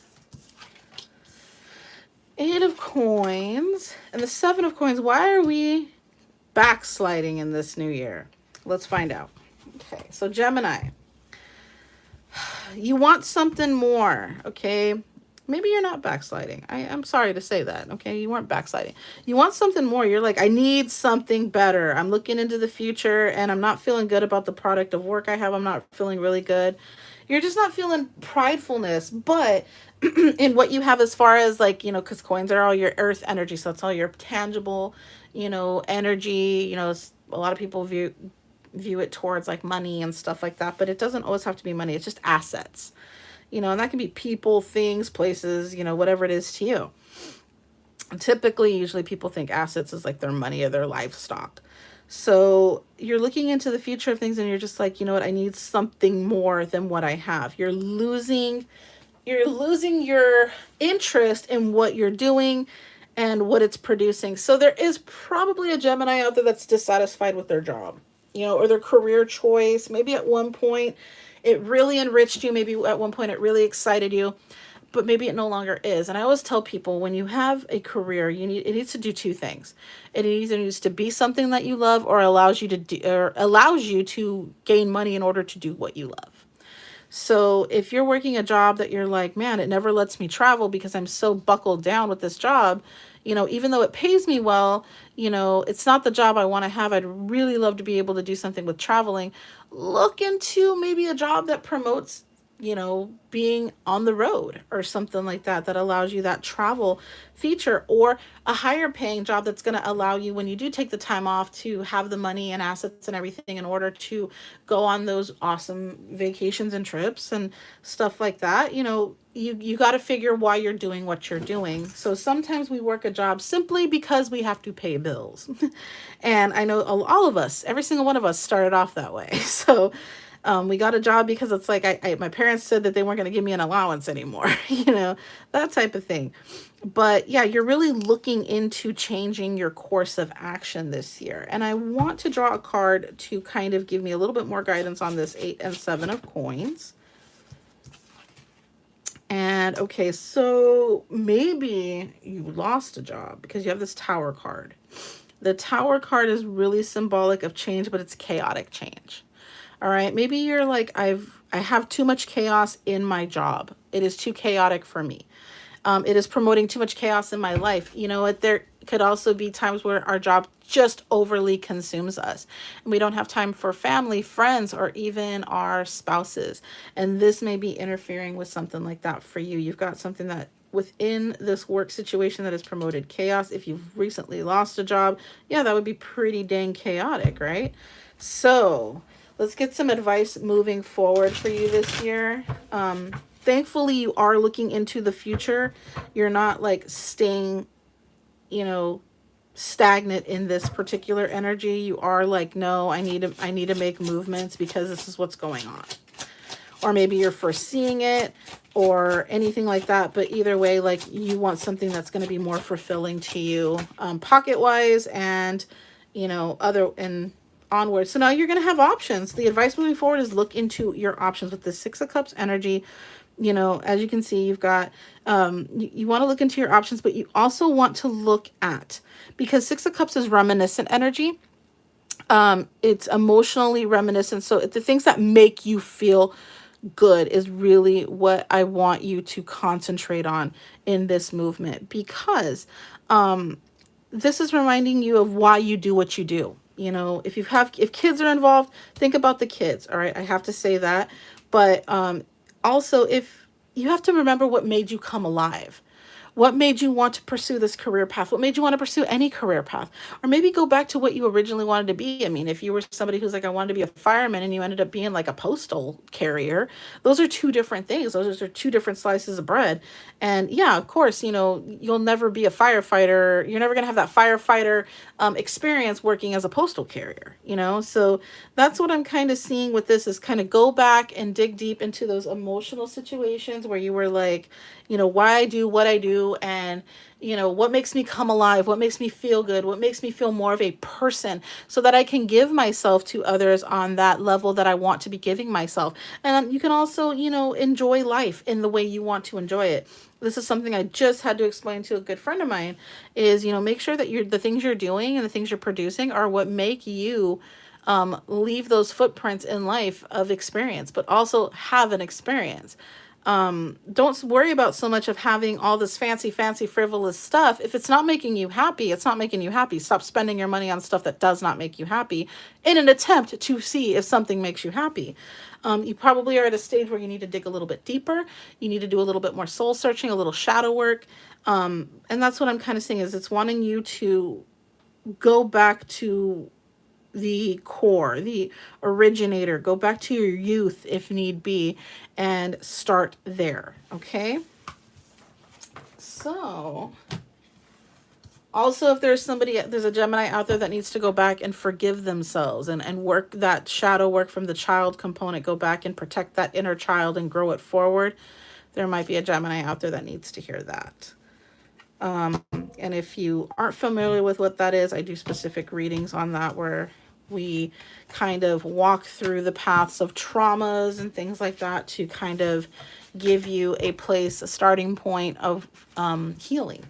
S1: Eight of Coins and the Seven of Coins. Why are we backsliding in this new year? Let's find out. Okay, so Gemini. You want something more, okay? Maybe you're not backsliding. I'm sorry to say that, okay? You weren't backsliding. You want something more. You're like, I need something better. I'm looking into the future and I'm not feeling good about the product of work I have. I'm not feeling really good. You're just not feeling pridefulness, but in what you have as far as like, because coins are all your earth energy. So it's all your tangible, energy. A lot of people view it towards like money and stuff like that, but it doesn't always have to be money. It's just assets. And that can be people, things, places, whatever it is to you. And typically, usually people think assets is like their money or their livestock. So you're looking into the future of things and you're just like, you know what, I need something more than what I have. You're losing your interest in what you're doing and what it's producing. So there is probably a Gemini out there that's dissatisfied with their job, or their career choice. Maybe at one point it really enriched you. Maybe at one point it really excited you, but maybe it no longer is. And I always tell people, when you have a career, it needs to do two things. It either needs to be something that you love or allows you to gain money in order to do what you love. So if you're working a job that you're like, man, it never lets me travel because I'm so buckled down with this job, even though it pays me well, it's not the job I want to have. I'd really love to be able to do something with traveling. Look into maybe a job that promotes, being on the road or something like that, that allows you that travel feature, or a higher paying job that's going to allow you, when you do take the time off, to have the money and assets and everything in order to go on those awesome vacations and trips and stuff like that. You got to figure why you're doing what you're doing. So sometimes we work a job simply because we have to pay bills. And I know all of us, every single one of us started off that way. So we got a job because it's like my parents said that they weren't going to give me an allowance anymore, that type of thing. But yeah, you're really looking into changing your course of action this year. And I want to draw a card to kind of give me a little bit more guidance on this 8 and 7 of Coins. And okay, so maybe you lost a job because you have this Tower card. The Tower card is really symbolic of change, but it's chaotic change. All right, maybe you're like, I have too much chaos in my job. It is too chaotic for me. It is promoting too much chaos in my life. There could also be times where our job just overly consumes us and we don't have time for family, friends, or even our spouses. And this may be interfering with something like that for you. You've got something that within this work situation that has promoted chaos. If you've recently lost a job, yeah, that would be pretty dang chaotic, right? So let's get some advice moving forward for you this year. Thankfully, you are looking into the future. You're not like staying, stagnant in this particular energy. You are like, no, I need to make movements because this is what's going on. Or maybe you're foreseeing it or anything like that. But either way, like, you want something that's going to be more fulfilling to you, pocket-wise and, other and onward. So now you're going to have options. The advice moving forward is look into your options with the 6 of Cups energy. As you can see, you've got, you want to look into your options, but you also want to look at, because 6 of Cups is reminiscent energy. It's emotionally reminiscent. So the things that make you feel good is really what I want you to concentrate on in this movement, because this is reminding you of why you do what you do. You know, if kids are involved, think about the kids. All right, I have to say that. But also, if you have to remember what made you come alive, what made you want to pursue this career path? What made you want to pursue any career path? Or maybe go back to what you originally wanted to be. I mean, if you were somebody who's like, I wanted to be a fireman, and you ended up being like a postal carrier, those are two different things. Those are two different slices of bread. And yeah, of course, you know, you'll never be a firefighter. You're never going to have that firefighter experience working as a postal carrier, you know? So that's what I'm kind of seeing with this, is kind of go back and dig deep into those emotional situations where you were like, you know, why I do what I do, and you know, what makes me come alive, what makes me feel good, what makes me feel more of a person, so that I can give myself to others on that level that I want to be giving myself. And you can also, you know, enjoy life in the way you want to enjoy it. This is something I just had to explain to a good friend of mine, is, you know, make sure that the things you're doing and the things you're producing are what make you leave those footprints in life of experience, but also have an experience. Don't worry about so much of having all this fancy frivolous stuff. If it's not making you happy, it's not making you happy. Stop spending your money on stuff that does not make you happy in an attempt to see if something makes you happy. You probably are at a stage where you need to dig a little bit deeper. You need to do a little bit more soul searching, a little shadow work. And that's what I'm kind of saying, is it's wanting you to go back to the core, the originator, go back to your youth if need be, and start there. Okay. So also, if there's a Gemini out there that needs to go back and forgive themselves, and work that shadow work from the child component, go back and protect that inner child and grow it forward, there might be a Gemini out there that needs to hear that. And if you aren't familiar with what that is, I do specific readings on that, where we kind of walk through the paths of traumas and things like that to kind of give you a place, a starting point of healing,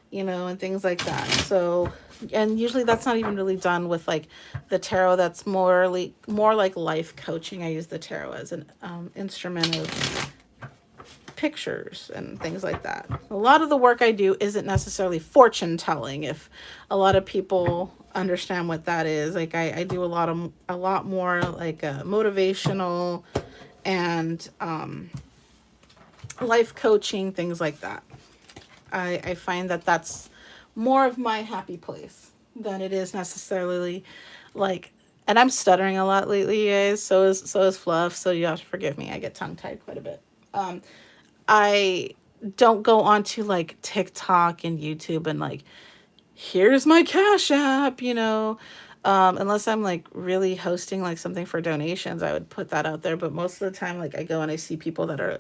S1: you know, and things like that. So, and usually that's not even really done with like the tarot. That's more like life coaching. I use the tarot as an instrument of pictures and things like that. A lot of the work I do isn't necessarily fortune telling, if a lot of people understand what that is. Like I do a lot more like motivational and life coaching, things like that. I find that that's more of my happy place than it is necessarily like, and I'm stuttering a lot lately, you guys. So is Fluff. So you have to forgive me. I get tongue tied quite a bit. I don't go onto like TikTok and YouTube and like, here's my Cash App, you know. Unless I'm like really hosting like something for donations, I would put that out there. But most of the time, like I go and I see people that are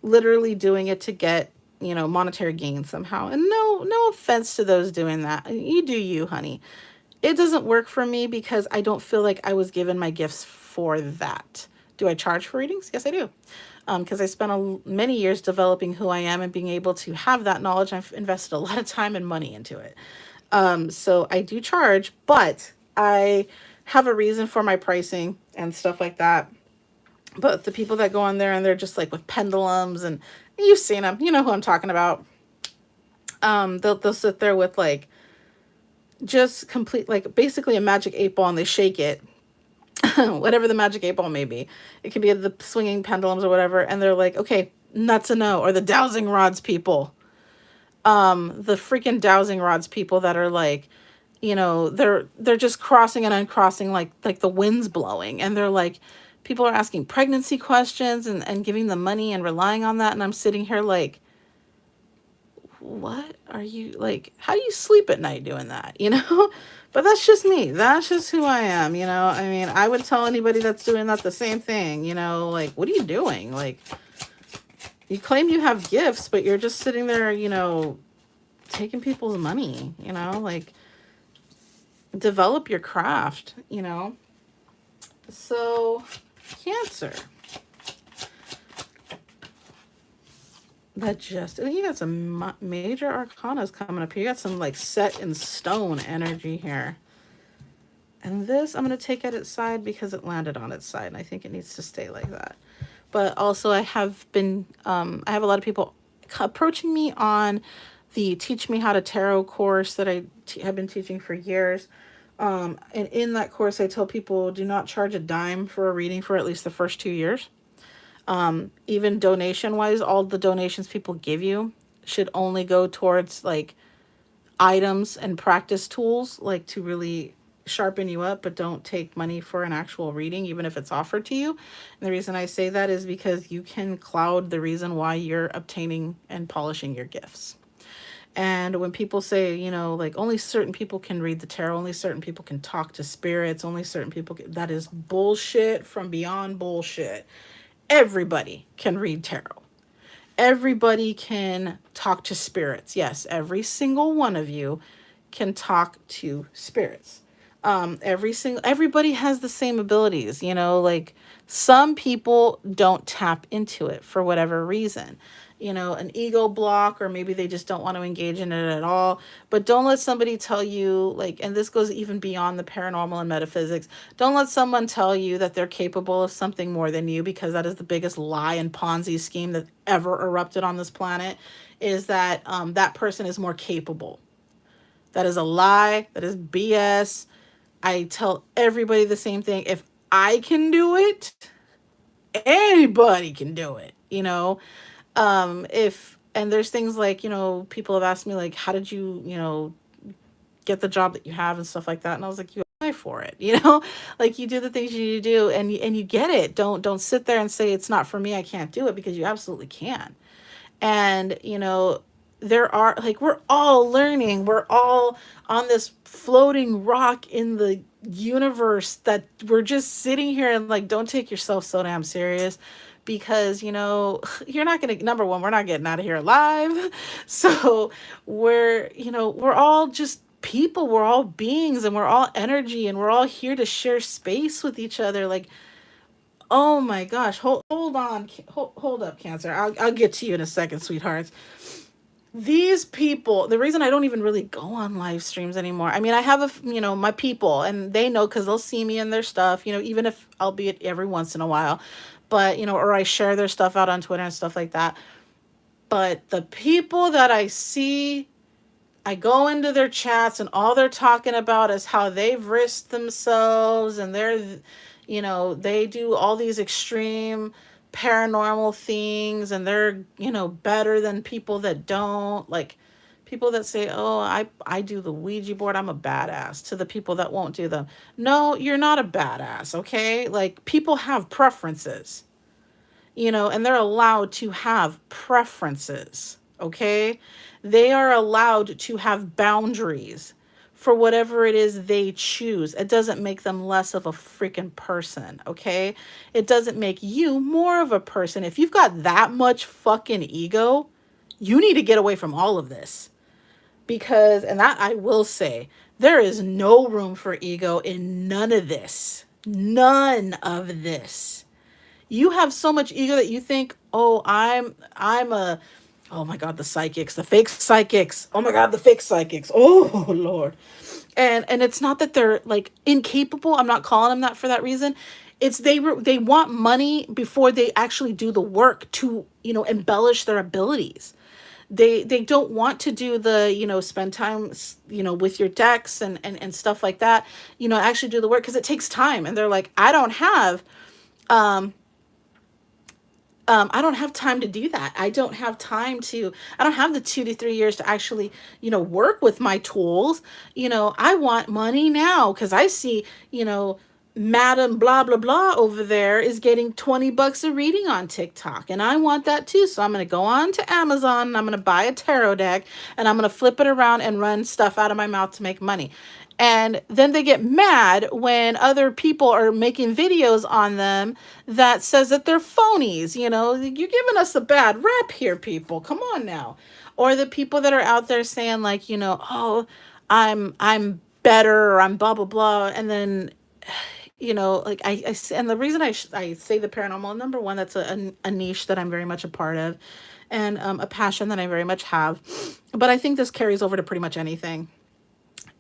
S1: literally doing it to get, you know, monetary gain somehow. And no offense to those doing that. You do you, honey. It doesn't work for me because I don't feel like I was given my gifts for that. Do I charge for readings? Yes, I do. Because I spent many years developing who I am and being able to have that knowledge. I've invested a lot of time and money into it. So I do charge, but I have a reason for my pricing and stuff like that. But the people that go on there and they're just like with pendulums, and you've seen them, you know who I'm talking about. They'll sit there with like just complete, like basically a magic 8 ball, and they shake it. Whatever the magic 8 ball may be. It could be the swinging pendulums or whatever. And they're like, okay, that's a no. Or the dowsing rods people. The freaking dowsing rods people that are like, you know, they're just crossing and uncrossing like the wind's blowing. And they're like, people are asking pregnancy questions and giving them money and relying on that. And I'm sitting here like, what are you like? How do you sleep at night doing that? You know? But that's just me. That's just who I am. You know, I mean, I would tell anybody that's doing that the same thing, you know, like, what are you doing? Like, you claim you have gifts, but you're just sitting there, you know, taking people's money, you know, like, develop your craft, you know. So, Cancer. You got some major arcanas coming up here. You got some like set in stone energy here. And this I'm going to take at its side because it landed on its side, and I think it needs to stay like that. But also I have been, I have a lot of people approaching me on the Teach Me How to Tarot course that I have been teaching for years. And in that course, I tell people do not charge a dime for a reading for at least the first 2 years. Even donation wise, all the donations people give you should only go towards like items and practice tools, like to really sharpen you up, but don't take money for an actual reading, even if it's offered to you. And the reason I say that is because you can cloud the reason why you're obtaining and polishing your gifts. And when people say, like only certain people can read the tarot, only certain people can talk to spirits, only certain people can, that is bullshit from beyond bullshit. Everybody can read tarot. Everybody can talk to spirits. Yes, every single one of you can talk to spirits. Everybody has the same abilities, like some people don't tap into it for whatever reason, an ego block, or maybe they just don't want to engage in it at all. But don't let somebody tell you, like, and this goes even beyond the paranormal and metaphysics, don't let someone tell you that they're capable of something more than you, because that is the biggest lie and Ponzi scheme that ever erupted on this planet, is that that person is more capable. That is a lie. That is BS. I tell everybody the same thing. If I can do it, anybody can do it, if, and there's things like, people have asked me like, how did you, get the job that you have and stuff like that. And I was like, you apply for it, like you do the things you need to do, and you get it. Don't sit there and say it's not for me, I can't do it, because you absolutely can. And there are, like, we're all learning, we're all on this floating rock in the universe, that we're just sitting here, and like, don't take yourself so damn serious, because you're not gonna, number one, we're not getting out of here alive. So we're all just people, we're all beings, and we're all energy, and we're all here to share space with each other. Like, oh my gosh, hold on, hold up, Cancer. I'll get to you in a second, sweethearts. These people, the reason I don't even really go on live streams anymore, I mean, I have my people, and they know, because they'll see me in their stuff, even if, albeit every once in a while, but or I share their stuff out on Twitter and stuff like that. But the people that I see, I go into their chats, and all they're talking about is how they've risked themselves, and they do all these extreme paranormal things, and they're, better than people that don't. Like, people that say, oh, I do the Ouija board, I'm a badass, to the people that won't do them. No, you're not a badass, okay? Like, people have preferences, and they're allowed to have preferences, okay? They are allowed to have boundaries for whatever it is they choose. It doesn't make them less of a freaking person, okay? It doesn't make you more of a person. If you've got that much fucking ego, you need to get away from all of this. Because, and that I will say, there is no room for ego in none of this. None of this. You have so much ego that you think, oh, I'm a, oh my God, the psychics, the fake psychics. Oh my God, the fake psychics. Oh Lord. And it's not that they're like incapable. I'm not calling them that for that reason. It's they want money before they actually do the work to, embellish their abilities. They don't want to do the, spend time, with your decks and stuff like that, actually do the work, because it takes time. And they're like, I don't have time to do that. I don't have the 2 to 3 years to actually, work with my tools. I want money now, because I see, Madam blah, blah, blah over there is getting $20 a reading on TikTok. And I want that too. So I'm going to go on to Amazon, and I'm going to buy a tarot deck, and I'm going to flip it around and run stuff out of my mouth to make money. And then they get mad when other people are making videos on them that says that they're phonies. You're giving us a bad rap here, people. Come on now. Or the people that are out there saying like, oh, I'm better, or I'm blah, blah, blah. And then, like and the reason I say the paranormal, number one, that's a niche that I'm very much a part of, and a passion that I very much have. But I think this carries over to pretty much anything.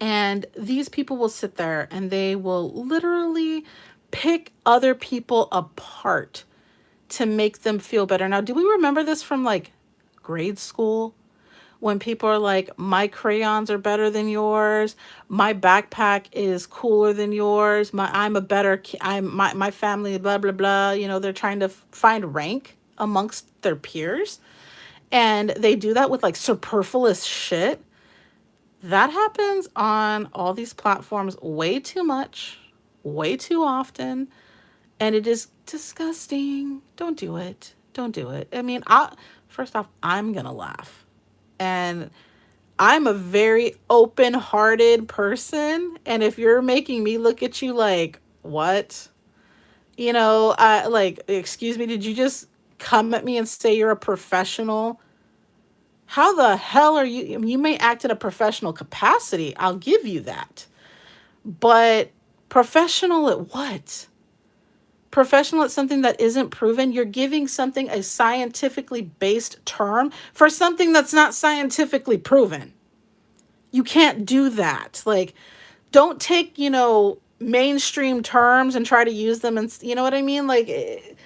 S1: And these people will sit there and they will literally pick other people apart to make them feel better. Now, do we remember this from like grade school? When people are like, my crayons are better than yours, my backpack is cooler than yours, I'm a better I'm my family, blah blah blah. They're trying to find rank amongst their peers, and they do that with like superfluous shit. That happens on all these platforms way too much, way too often, and it is disgusting. Don't do it. Don't do it. I mean, first off, I'm gonna laugh, and I'm a very open-hearted person, and if you're making me look at you like, what? I like, excuse me, did you just come at me and say you're a professional? How the hell are you? I mean, you may act in a professional capacity. I'll give you that. But professional at what? Professional at something that isn't proven. You're giving something a scientifically based term for something that's not scientifically proven. You can't do that. Like, don't take, mainstream terms and try to use them, and you know what I mean? Like,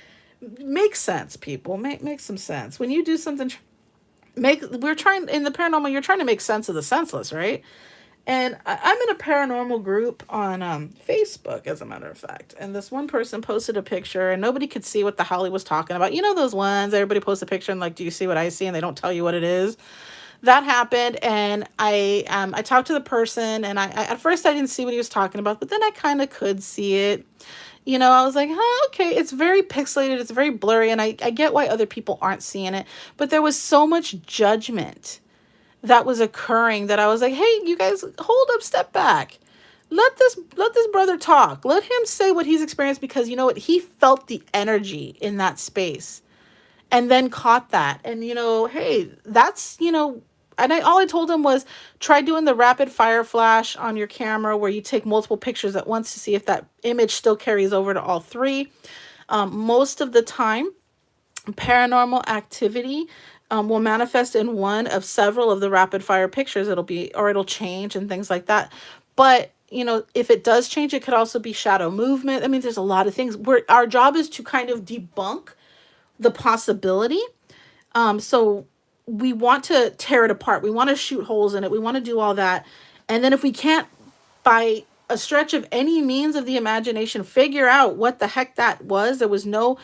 S1: make sense, people. Make some sense. When you do something, we're trying in the paranormal, you're trying to make sense of the senseless, right? And I'm in a paranormal group on Facebook, as a matter of fact. And this one person posted a picture, and nobody could see what the hell he was talking about. Those ones, everybody posts a picture and like, do you see what I see? And they don't tell you what it is. That happened, and I talked to the person, and I at first I didn't see what he was talking about, but then I kind of could see it. I was like, okay, it's very pixelated, it's very blurry, and I get why other people aren't seeing it, but there was so much judgment that was occurring that I was like, hey, you guys, hold up, step back. Let this brother talk. Let him say what he's experienced, because you know what? He felt the energy in that space and then caught that. And hey, that's, and all I told him was try doing the rapid fire flash on your camera where you take multiple pictures at once to see if that image still carries over to all three. Most of the time, paranormal activity will manifest in one of several of the rapid fire pictures. It'll change and things like that. But if it does change, it could also be shadow movement. I mean, there's a lot of things where our job is to kind of debunk the possibility. So we want to tear it apart. We want to shoot holes in it. We want to do all that. And then if we can't, by a stretch of any means of the imagination, figure out what the heck that was, there was no,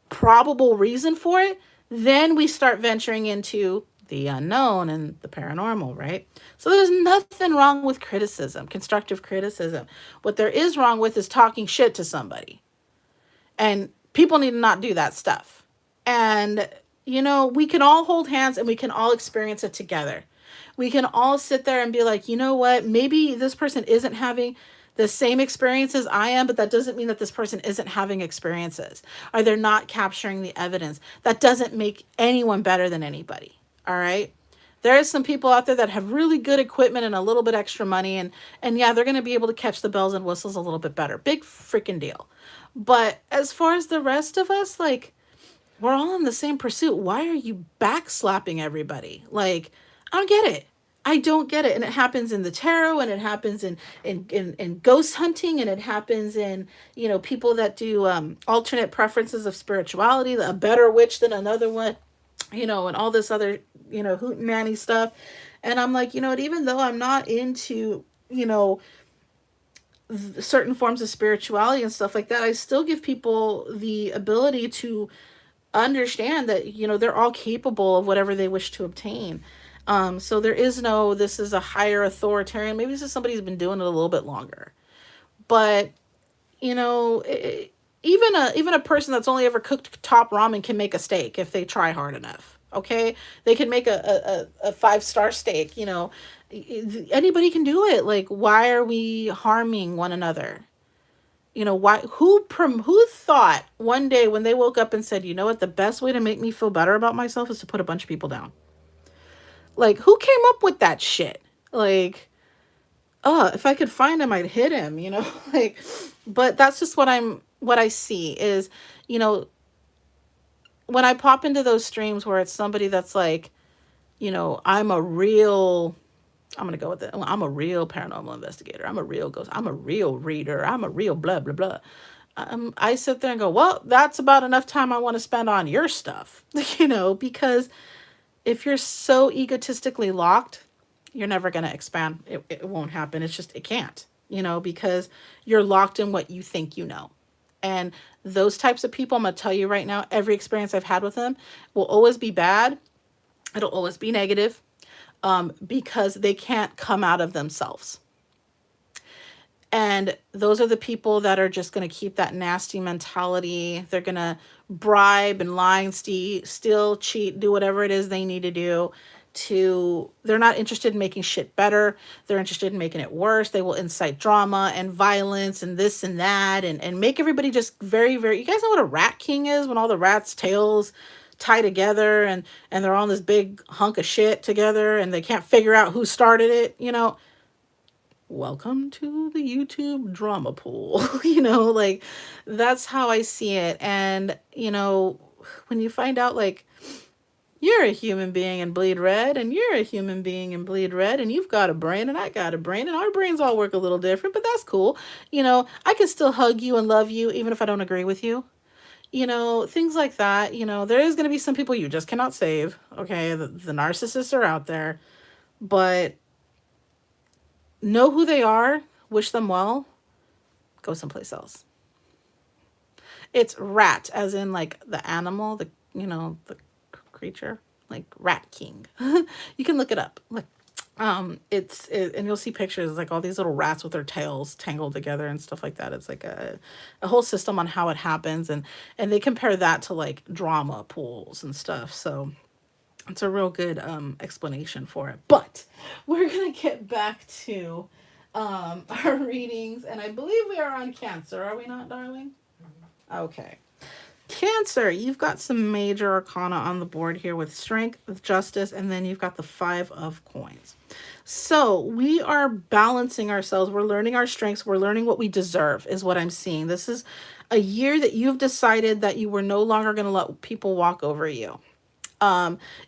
S1: probable reason for it, then we start venturing into the unknown and the paranormal, right? So there's nothing wrong with criticism, constructive criticism. What there is wrong with is talking shit to somebody. And people need to not do that stuff. And, we can all hold hands and we can all experience it together. We can all sit there and be like, you know what? Maybe this person isn't having the same experiences I am, but that doesn't mean that this person isn't having experiences, or they're not capturing the evidence. That doesn't make anyone better than anybody. All right. There are some people out there that have really good equipment and a little bit extra money, and yeah, they're going to be able to catch the bells and whistles a little bit better. Big freaking deal. But as far as the rest of us, like, we're all in the same pursuit. Why are you backslapping everybody? Like, I don't get it. I don't get it. And it happens in the tarot, and it happens in ghost hunting, and it happens in, people that do alternate preferences of spirituality, a better witch than another one, and all this other, hoot nanny stuff. And I'm like, even though I'm not into, certain forms of spirituality and stuff like that, I still give people the ability to understand that, they're all capable of whatever they wish to obtain. So there is no, this is a higher authoritarian. Maybe this is somebody who's been doing it a little bit longer. But, even a person that's only ever cooked top ramen can make a steak if they try hard enough. Okay. They can make a 5-star steak, anybody can do it. Like, why are we harming one another? Why, who thought one day when they woke up and said, you know what, the best way to make me feel better about myself is to put a bunch of people down? Like, who came up with that shit? Like, if I could find him, I'd hit him, like, but that's just what I see is, when I pop into those streams where it's somebody that's like, I'm a real I'm going to go with it. I'm a real paranormal investigator. I'm a real ghost. I'm a real reader. I'm a real blah, blah, blah. I sit there and go, well, that's about enough time I want to spend on your stuff, because if you're so egotistically locked, you're never going to expand. It won't happen. It's just, it can't, because you're locked in what you think you know. And those types of people, I'm going to tell you right now, every experience I've had with them will always be bad. It'll always be negative, because they can't come out of themselves. And those are the people that are just going to keep that nasty mentality. They're going to bribe and lie and steal, cheat, do whatever it is they need to do. They're not interested in making shit better. They're interested in making it worse. They will incite drama and violence and this and that, and make everybody just very, very, you guys know what a rat king is? When all the rats' tails tie together and they're on this big hunk of shit together and they can't figure out who started it, welcome to the YouTube drama pool. Like, that's how I see it. And, when you find out, like, you're a human being and bleed red, and you're a human being and bleed red, and you've got a brain and I got a brain, and our brains all work a little different, but that's cool. I can still hug you and love you even if I don't agree with you. Things like that. There is going to be some people you just cannot save. Okay. The narcissists are out there, but know who they are, wish them well, go someplace else. It's rat, as in like the animal, the creature, like Rat King. You can look it up. Like, and you'll see pictures. It's like all these little rats with their tails tangled together and stuff like that. It's like a whole system on how it happens, and they compare that to like drama pools and stuff. So it's a real good explanation for it. But we're gonna get back to our readings, and I believe we are on Cancer. Are we not, darling? Okay. Cancer, you've got some major arcana on the board here with Strength, with Justice, and then you've got the 5 of Coins. So we are balancing ourselves. We're learning our strengths. We're learning what we deserve is what I'm seeing. This is a year that you've decided that you were no longer going to let people walk over you.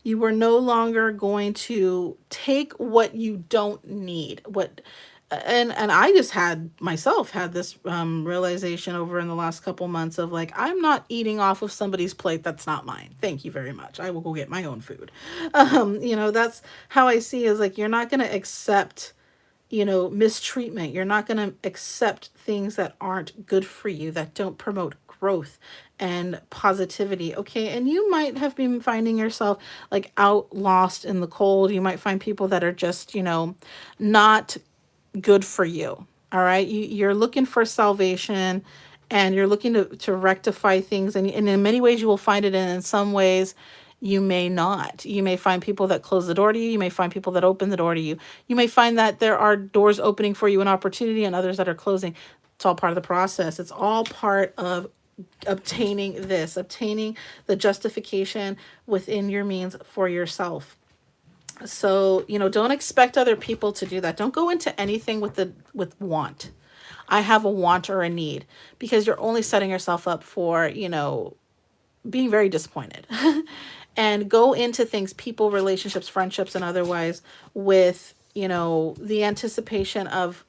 S1: You were no longer going to take what you don't need. And I just had this realization over in the last couple months of like, I'm not eating off of somebody's plate that's not mine. Thank you very much. I will go get my own food. That's how I see is like, you're not going to accept, mistreatment. You're not going to accept things that aren't good for you, that don't promote growth and positivity. Okay. And you might have been finding yourself like out lost in the cold. You might find people that are just, not good for you. All right. You're looking for salvation and you're looking to rectify things. And in many ways you will find it. And in some ways you may not. You may find people that close the door to you. You may find people that open the door to you. You may find that there are doors opening for you, an opportunity, and others that are closing. It's all part of the process. It's all part of obtaining the justification within your means for yourself. So, don't expect other people to do that. Don't go into anything with want. I have a want or a need, because you're only setting yourself up for, being very disappointed. And go into things, people, relationships, friendships, and otherwise with, the anticipation of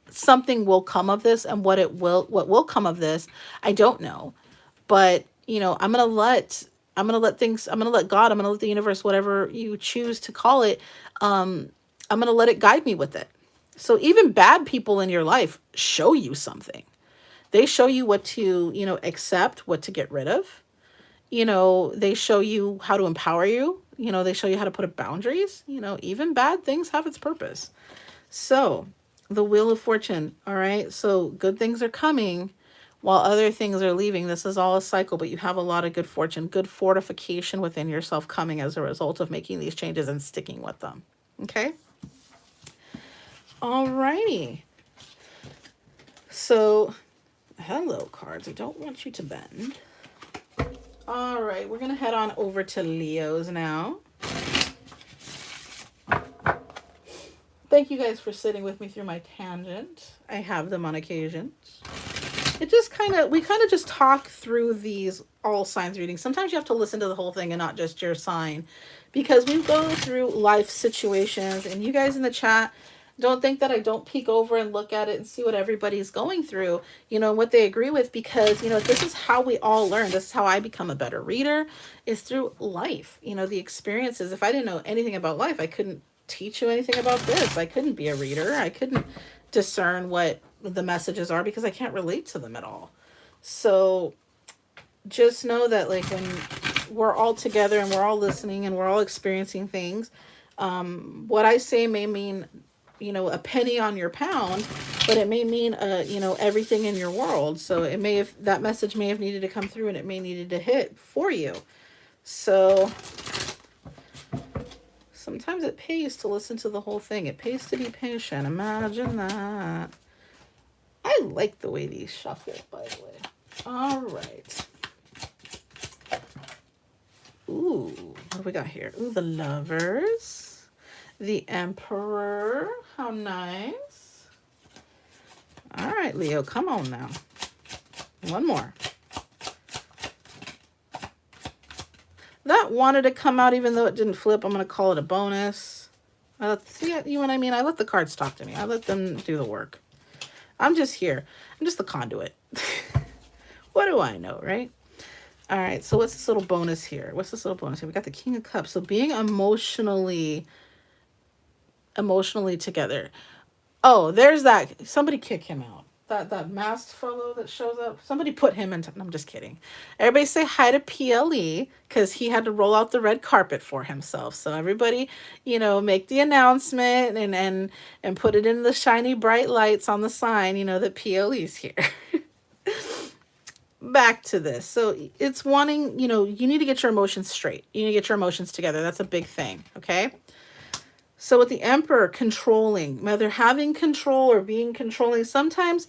S1: something will come of this, and what will come of this, I don't know. But, I'm going to let God, I'm going to let the universe, whatever you choose to call it, I'm going to let it guide me with it. So even bad people in your life show you something. They show you what to, accept, what to get rid of. They show you how to empower you. They show you how to put up boundaries. Even bad things have its purpose. So the Wheel of Fortune. All right. So good things are coming while other things are leaving. This is all a cycle, but you have a lot of good fortune, good fortification within yourself coming as a result of making these changes and sticking with them. Okay. All righty. So, hello cards. I don't want you to bend. All right. We're going to head on over to Leos now. Thank you guys for sitting with me through my tangent. I have them on occasions. we kind of just talk through these all signs readings. Sometimes you have to listen to the whole thing and not just your sign, because we go through life situations, and you guys in the chat, don't think that I don't peek over and look at it and see what everybody's going through, what they agree with, because, this is how we all learn. This is how I become a better reader, is through life, the experiences. If I didn't know anything about life, I couldn't teach you anything about this. I couldn't be a reader. I couldn't discern what the messages are, because I can't relate to them at all. So just know that, like, when we're all together and we're all listening and we're all experiencing things, what I say may mean, a penny on your pound, but it may mean, everything in your world. So that message may have needed to come through, and it may needed to hit for you. So sometimes it pays to listen to the whole thing. It pays to be patient. Imagine that. I like the way these shuffle, by the way. All right. Ooh, what do we got here? Ooh, the Lovers. The Emperor. How nice. All right, Leo, come on now. One more. That wanted to come out even though it didn't flip. I'm going to call it a bonus. See, you know what I mean? I let the cards talk to me. I let them do the work. I'm just here. I'm just the conduit. What do I know, right? All right, so what's this little bonus here? We got the King of Cups. So being emotionally together. Oh, there's that. Somebody kick him out. That masked fellow that shows up. Somebody put him in. I'm just kidding. Everybody say hi to PLE, because he had to roll out the red carpet for himself. So everybody, make the announcement and put it in the shiny bright lights on the sign, that PLE's here. Back to this. So it's wanting, you need to get your emotions straight. You need to get your emotions together. That's a big thing. Okay. So with the Emperor, controlling, whether having control or being controlling, sometimes,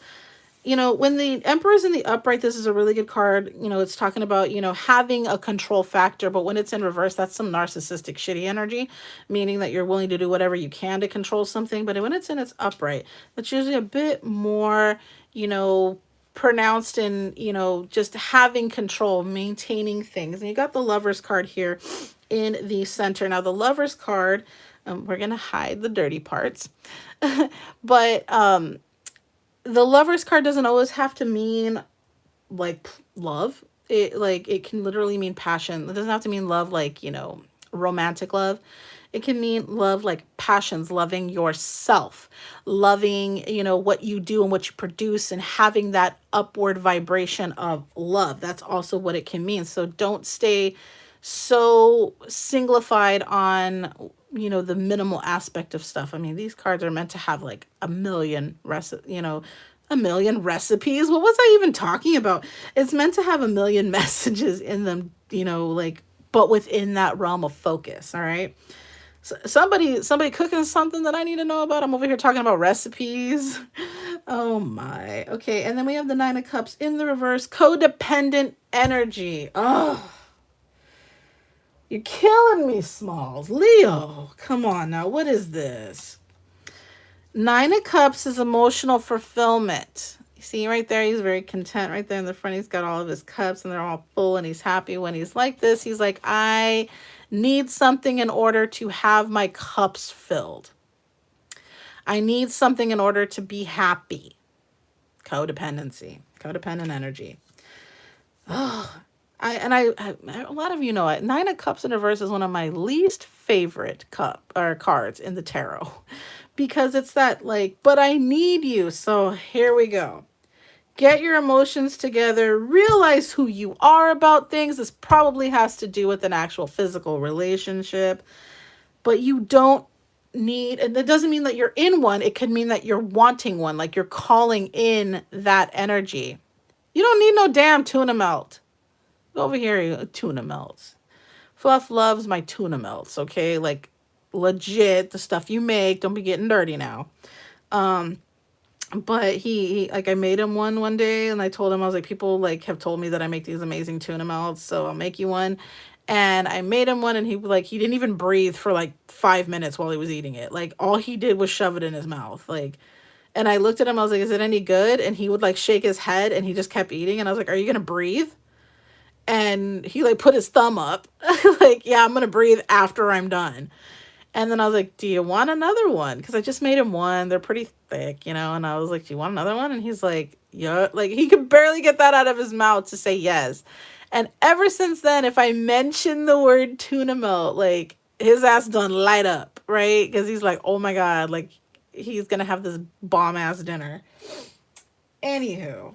S1: when the Emperor's in the upright, this is a really good card. It's talking about, having a control factor, but when it's in reverse, that's some narcissistic, shitty energy, meaning that you're willing to do whatever you can to control something. But when it's in its upright, that's usually a bit more, pronounced in, just having control, maintaining things. And you got the Lovers card here in the center. Now the Lovers card, we're going to hide the dirty parts. But the Lovers card doesn't always have to mean like love. It can literally mean passion. It doesn't have to mean love like, romantic love. It can mean love like passions, loving yourself, loving, what you do and what you produce, and having that upward vibration of love. That's also what it can mean. So don't stay so singlified on, the minimal aspect of stuff. I mean, these cards are meant to have like a million recipes. What was I even talking about? It's meant to have a million messages in them, but within that realm of focus. All right. So somebody cooking something that I need to know about. I'm over here talking about recipes. Oh my. Okay. And then we have the Nine of Cups in the reverse, codependent energy. Oh, you're killing me, Smalls. Leo, come on now. What is this? Nine of Cups is emotional fulfillment. You see right there, he's very content right there in the front. He's got all of his cups and they're all full, and he's happy when he's like this. He's like, I need something in order to have my cups filled. I need something in order to be happy. Codependency, codependent energy. Oh, a lot of you know it. Nine of Cups in reverse is one of my least favorite cards in the tarot, because it's that like, but I need you. So here we go. Get your emotions together. Realize who you are about things. This probably has to do with an actual physical relationship, but you don't need, and that doesn't mean that you're in one. It could mean that you're wanting one, like you're calling in that energy. You don't need no damn tuna melt. Go over here, tuna melts. Fluff loves my tuna melts, okay? Like, legit, the stuff you make. Don't be getting dirty now. But he like, I made him one day, and I told him, I was like, people like have told me that I make these amazing tuna melts, so I'll make you one. And I made him one, and he didn't even breathe for like 5 minutes while he was eating it. Like, all he did was shove it in his mouth. Like, And I looked at him, I was like, is it any good? And he would like shake his head and he just kept eating. And I was like, are you going to breathe? And he like put his thumb up, like, yeah, I'm going to breathe after I'm done. And then I was like, do you want another one? Because I just made him one. They're pretty thick, you know? And I was like, do you want another one? And he's like, yeah. Like, he could barely get that out of his mouth to say yes. And ever since then, if I mention the word tuna melt, like, his ass done light up, right? Because he's like, oh my God, like, he's going to have this bomb ass dinner. Anywho,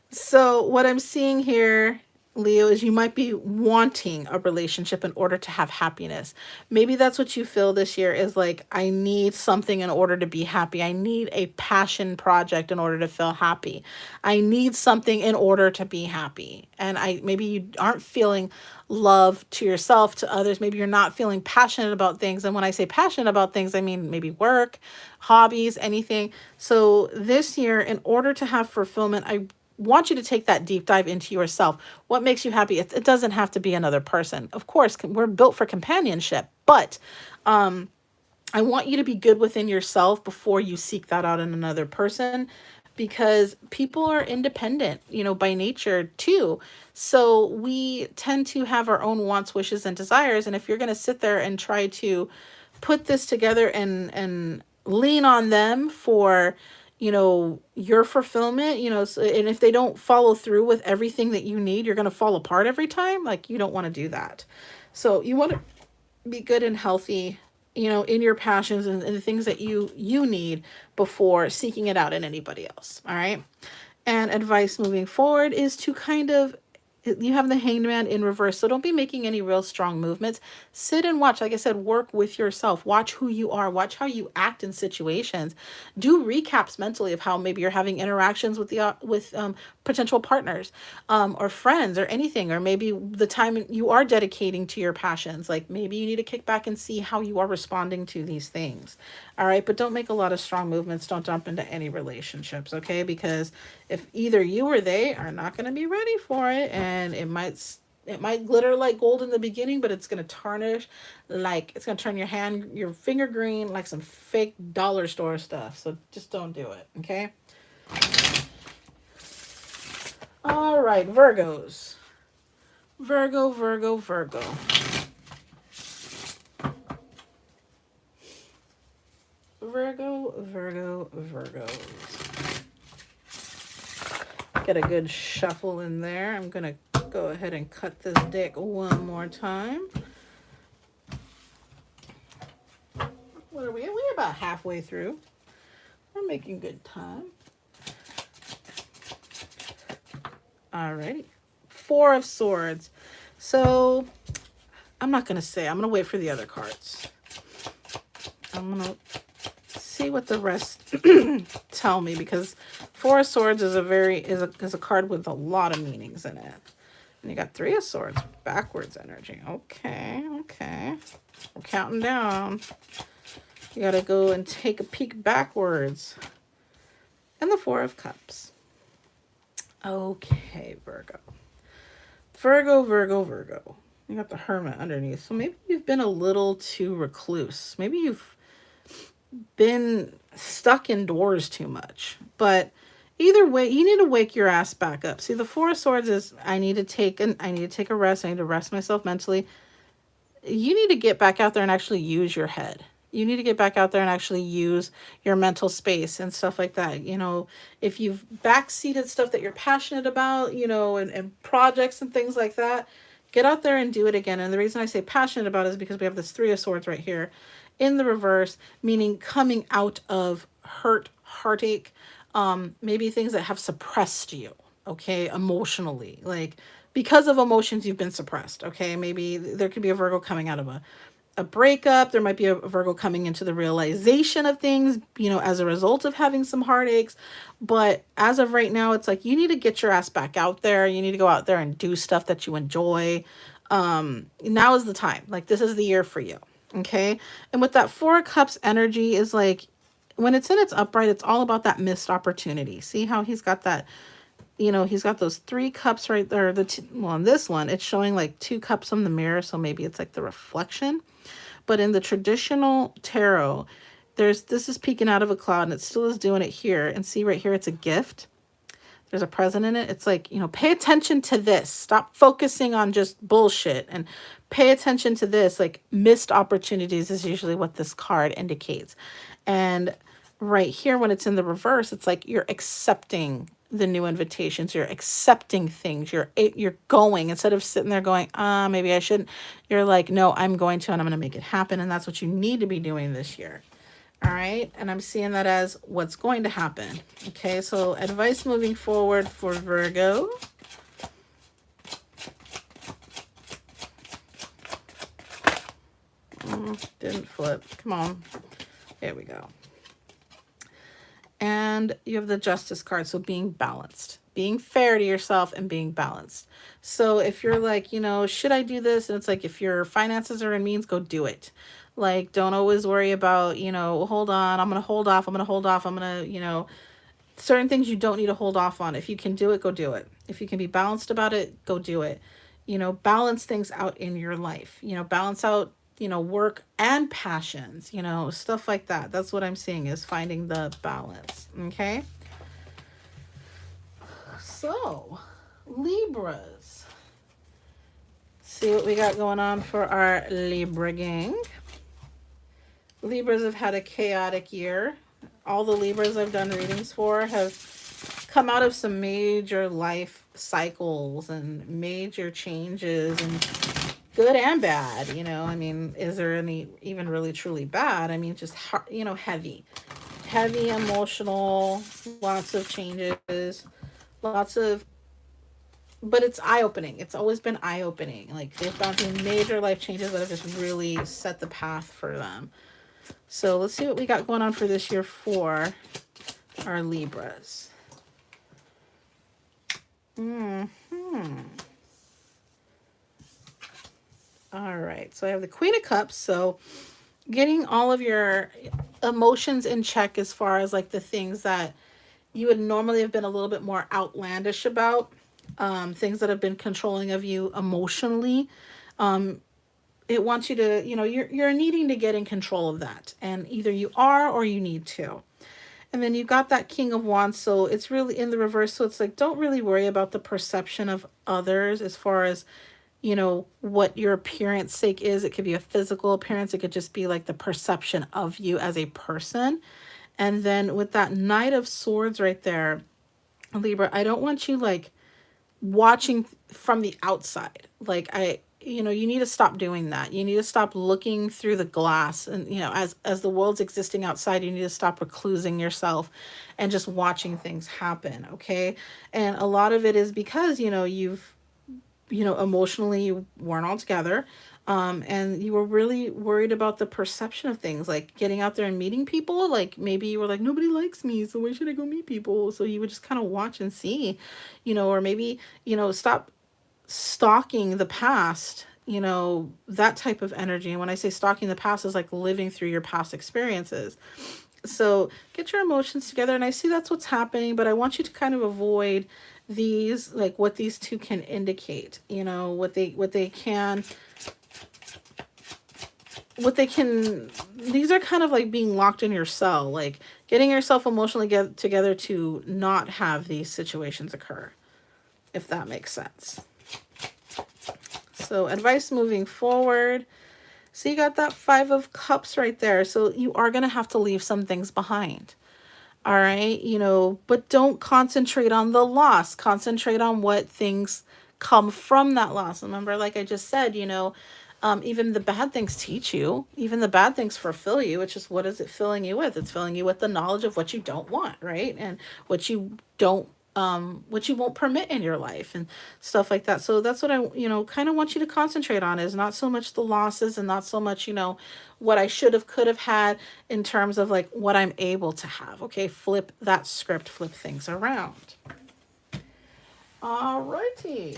S1: so what I'm seeing here, Leo, is you might be wanting a relationship in order to have happiness. Maybe that's what you feel this year is like, I need something in order to be happy. I need a passion project in order to feel happy. I need something in order to be happy. And maybe you aren't feeling love to yourself, to others. Maybe you're not feeling passionate about things. And when I say passionate about things, I mean maybe work, hobbies, anything. So this year, in order to have fulfillment, I want you to take that deep dive into yourself. What makes you happy? It doesn't have to be another person. Of course, we're built for companionship, but I want you to be good within yourself before you seek that out in another person, because people are independent, by nature too. So we tend to have our own wants, wishes, and desires. And if you're going to sit there and try to put this together and lean on them for your fulfillment, and if they don't follow through with everything that you need, you're going to fall apart every time. Like, you don't want to do that. So you want to be good and healthy, in your passions and the things that you need before seeking it out in anybody else. All right. And advice moving forward is to kind of, you have the Hanged Man in reverse, so don't be making any real strong movements. Sit and watch. Like I said, work with yourself. Watch who you are. Watch how you act in situations. Do recaps mentally of how maybe you're having interactions with potential partners, or friends, or anything, or maybe the time you are dedicating to your passions. Like, maybe you need to kick back and see how you are responding to these things. All right, but don't make a lot of strong movements. Don't jump into any relationships, okay? Because if either you or they are not going to be ready for it, and it might glitter like gold in the beginning, but it's going to tarnish, like it's going to turn your finger green like some fake dollar store stuff. So just don't do it, okay? All right, Virgos. Virgo, Virgo, Virgo. Virgo, Virgo, Virgos. Get a good shuffle in there. I'm going to go ahead and cut this deck one more time. What are we? We're about halfway through. We're making good time. Alrighty. Four of Swords. So, I'm not going to say. I'm going to wait for the other cards. I'm going to see what the rest tell me, because Four of Swords is a card with a lot of meanings in it. And you got Three of Swords, backwards energy. Okay. We're counting down. You got to go and take a peek backwards. And the Four of Cups. Okay, Virgo. Virgo. You got the Hermit underneath. So maybe you've been a little too recluse. Maybe you've been stuck indoors too much. But either way, you need to wake your ass back up. See, the Four of Swords is, I need to take a rest. I need to rest myself mentally. You need to get back out there and actually use your head. You need to get back out there and actually use your mental space and stuff like that. If you've backseated stuff that you're passionate about, and projects and things like that, get out there and do it again. And the reason I say passionate about it is because we have this Three of Swords right here in the reverse, meaning coming out of hurt, heartache, maybe things that have suppressed you, okay, emotionally, like because of emotions you've been suppressed, okay? Maybe there could be a Virgo coming out of a breakup. There might be a Virgo coming into the realization of things, as a result of having some heartaches. But as of right now, it's like, you need to get your ass back out there. You need to go out there and do stuff that you enjoy. Now is the time. Like, this is the year for you. Okay. And with that Four of Cups energy is like, when it's in its upright, it's all about that missed opportunity. See how he's got that, he's got those three cups right there. On this one, it's showing like two cups on the mirror. So maybe it's like the reflection. But in the traditional tarot, this is peeking out of a cloud and it still is doing it here. And see right here, it's a gift. There's a present in it. It's like, you know, pay attention to this. Stop focusing on just bullshit and pay attention to this. Like missed opportunities is usually what this card indicates. And right here, when it's in the reverse, it's like you're accepting the new invitations. You're accepting things. You're going, instead of sitting there going, maybe I shouldn't. You're like, no, I'm going to, and I'm going to make it happen. And that's what you need to be doing this year. All right. And I'm seeing that as what's going to happen. Okay. So advice moving forward for Virgo. Didn't flip. Come on. Here we go. And you have the Justice card. So being balanced, being fair to yourself and being balanced. So if you're like, you know, should I do this? And it's like, if your finances are in means, go do it. Like, don't always worry about, you know, hold on, I'm going to hold off. I'm going to hold off. I'm going to, you know, certain things you don't need to hold off on. If you can do it, go do it. If you can be balanced about it, go do it. You know, balance things out in your life, you know, balance out, you know, work and passions, you know, stuff like that. That's what I'm seeing, is finding the balance. Okay. So Libras, see what we got going on for our Libra gang. Libras have had a chaotic year. All the Libras I've done readings for have come out of some major life cycles and major changes, and good and bad. You know, I mean, is there any even really truly bad? I mean, just, you know, heavy emotional, lots of changes, lots of, but it's eye-opening. It's always been eye-opening. Like, they've gone through major life changes that have just really set the path for them. So let's see what we got going on for this year for our Libras. All right. So I have the Queen of Cups. So getting all of your emotions in check as far as like the things that you would normally have been a little bit more outlandish about, things that have been controlling of you emotionally. It wants you to, you know, you're needing to get in control of that. And either you are or you need to. And then you got that King of Wands. So it's really in the reverse. So it's like, don't really worry about the perception of others as far as, you know, what your appearance sake is. It could be a physical appearance. It could just be like the perception of you as a person. And then with that Knight of Swords right there, Libra, I don't want you like watching from the outside. Like, you know, you need to stop doing that. You need to stop looking through the glass, and, you know, as the world's existing outside, you need to stop reclusing yourself and just watching things happen. Okay. And a lot of it is because, you know, emotionally you weren't all together. And you were really worried about the perception of things, like getting out there and meeting people. Like, maybe you were like, nobody likes me, so why should I go meet people? So you would just kind of watch and see, you know, or maybe, you know, stop stalking the past, you know, that type of energy. And when I say stalking the past, is like living through your past experiences. So get your emotions together. And I see that's what's happening, but I want you to kind of avoid these, like what these two can indicate, you know, what they can, these are kind of like being locked in your cell, like getting yourself emotionally together to not have these situations occur, if that makes sense. So advice moving forward. So you got that Five of Cups right there. So you are going to have to leave some things behind. All right. You know, but don't concentrate on the loss. Concentrate on what things come from that loss. Remember, like I just said, you know, even the bad things teach you, even the bad things fulfill you. It's just, what is it filling you with? It's filling you with the knowledge of what you don't want, right? And what you don't, what you won't permit in your life and stuff like that. So that's what I, you know, kind of want you to concentrate on, is not so much the losses and not so much, you know, what I should have, could have had, in terms of like what I'm able to have. Okay. Flip that script, flip things around. All righty.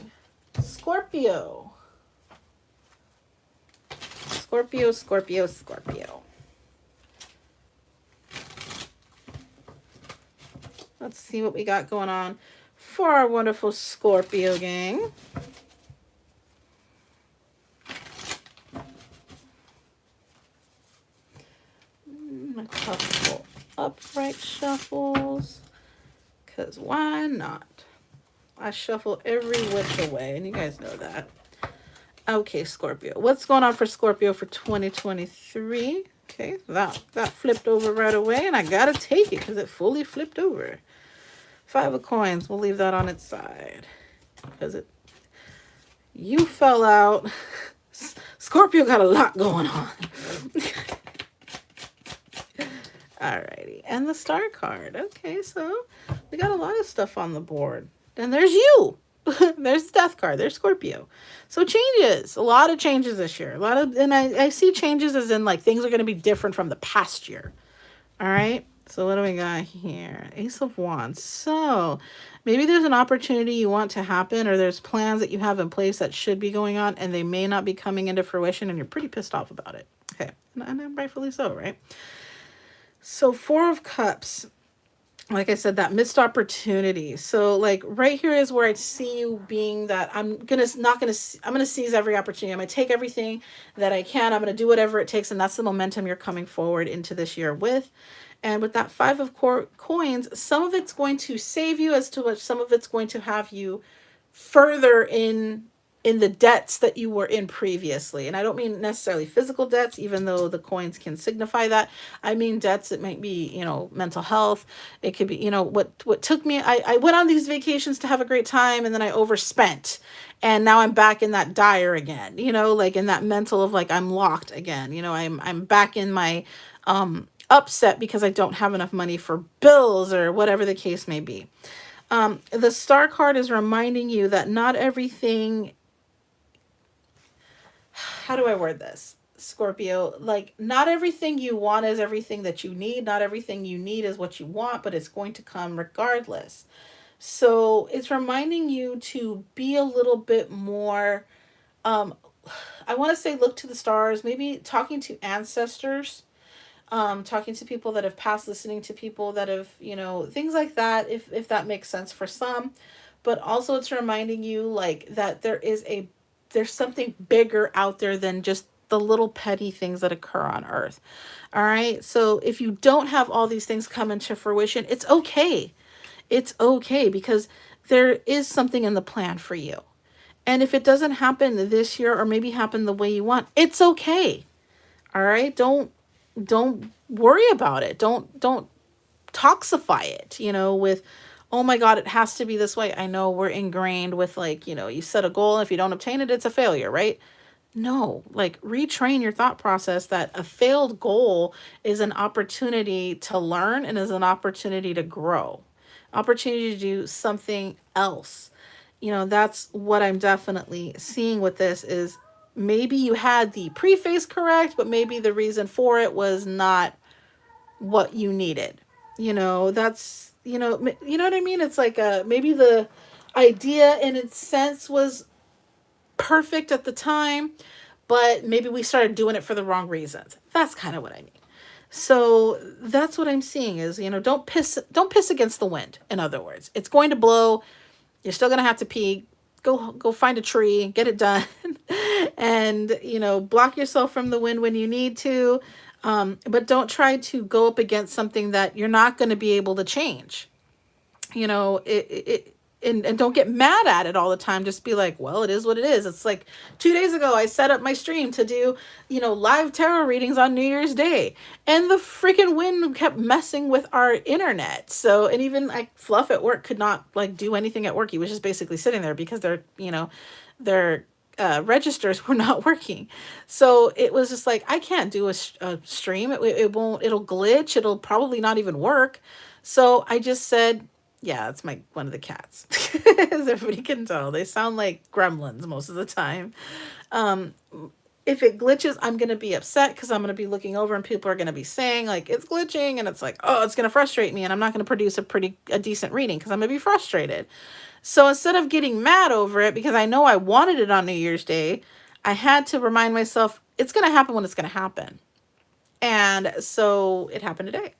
S1: Scorpio. Scorpio, Scorpio, Scorpio. Let's see what we got going on for our wonderful Scorpio gang. a couple upright shuffles, because why not? I shuffle every which away, and you guys know that. Okay, Scorpio. What's going on for Scorpio for 2023? Okay, that flipped over right away, and I gotta take it because it fully flipped over. 5 of coins. We'll leave that on its side because you fell out. Scorpio got a lot going on. Alrighty, and the star card. Okay, so we got a lot of stuff on the board. And there's you. There's the death card. There's Scorpio. So changes. A lot of changes this year. A lot of, and I see changes as in like things are going to be different from the past year. All right. So what do we got here? Ace of Wands. So maybe there's an opportunity you want to happen, or there's plans that you have in place that should be going on, and they may not be coming into fruition, and you're pretty pissed off about it. Okay. And rightfully so, right? So 4 of Cups. Like I said, that missed opportunity. So like right here is where I see you being that I'm going to seize every opportunity. I'm going to take everything that I can. I'm going to do whatever it takes. And that's the momentum you're coming forward into this year with. And with that 5 of coins, some of it's going to save you as to what some of it's going to have you further in the debts that you were in previously. And I don't mean necessarily physical debts, even though the coins can signify that. I mean debts that might be, mental health. It could be, what took me, I went on these vacations to have a great time, and then I overspent. And now I'm back in that dire again, like in that mental of like, I'm locked again. I'm back in my upset because I don't have enough money for bills or whatever the case may be. The star card is reminding you that not everything, how do I word this, Scorpio? Like, not everything you want is everything that you need. Not everything you need is what you want, but it's going to come regardless. So it's reminding you to be a little bit more, I want to say look to the stars, maybe talking to ancestors, talking to people that have passed, listening to people that have, things like that, if that makes sense for some. But also it's reminding you like that there's something bigger out there than just the little petty things that occur on earth. All right. So if you don't have all these things come into fruition, it's okay. It's okay, because there is something in the plan for you. And if it doesn't happen this year, or maybe happen the way you want, it's okay. All right. Don't worry about it. Don't toxify it, with, oh my God, it has to be this way. I know we're ingrained with like, you set a goal. If you don't obtain it, it's a failure, right? No, like retrain your thought process that a failed goal is an opportunity to learn and is an opportunity to grow, opportunity to do something else. That's what I'm definitely seeing with this is maybe you had the preface correct, but maybe the reason for it was not what you needed. That's, you know what I mean? It's like maybe the idea in its sense was perfect at the time, but maybe we started doing it for the wrong reasons. That's kind of what I mean. So that's what I'm seeing is, don't piss against the wind. In other words, it's going to blow. You're still going to have to pee. Go find a tree, get it done. And, block yourself from the wind when you need to. But don't try to go up against something that you're not going to be able to change. And don't get mad at it all the time. Just be like, well, it is what it is. It's like 2 days ago, I set up my stream to do, live tarot readings on New Year's Day. And the freaking wind kept messing with our internet. So, and even like Fluff at work could not like do anything at work. He was just basically sitting there because their registers were not working. So it was just like, I can't do a stream. It won't, it'll glitch. It'll probably not even work. So I just said, yeah, it's one of the cats. As everybody can tell, they sound like gremlins most of the time. If it glitches, I'm going to be upset because I'm going to be looking over and people are going to be saying like it's glitching, and it's like, oh, it's going to frustrate me, and I'm not going to produce a decent reading because I'm going to be frustrated. So instead of getting mad over it, because I know I wanted it on New Year's Day, I had to remind myself it's going to happen when it's going to happen. And so it happened today.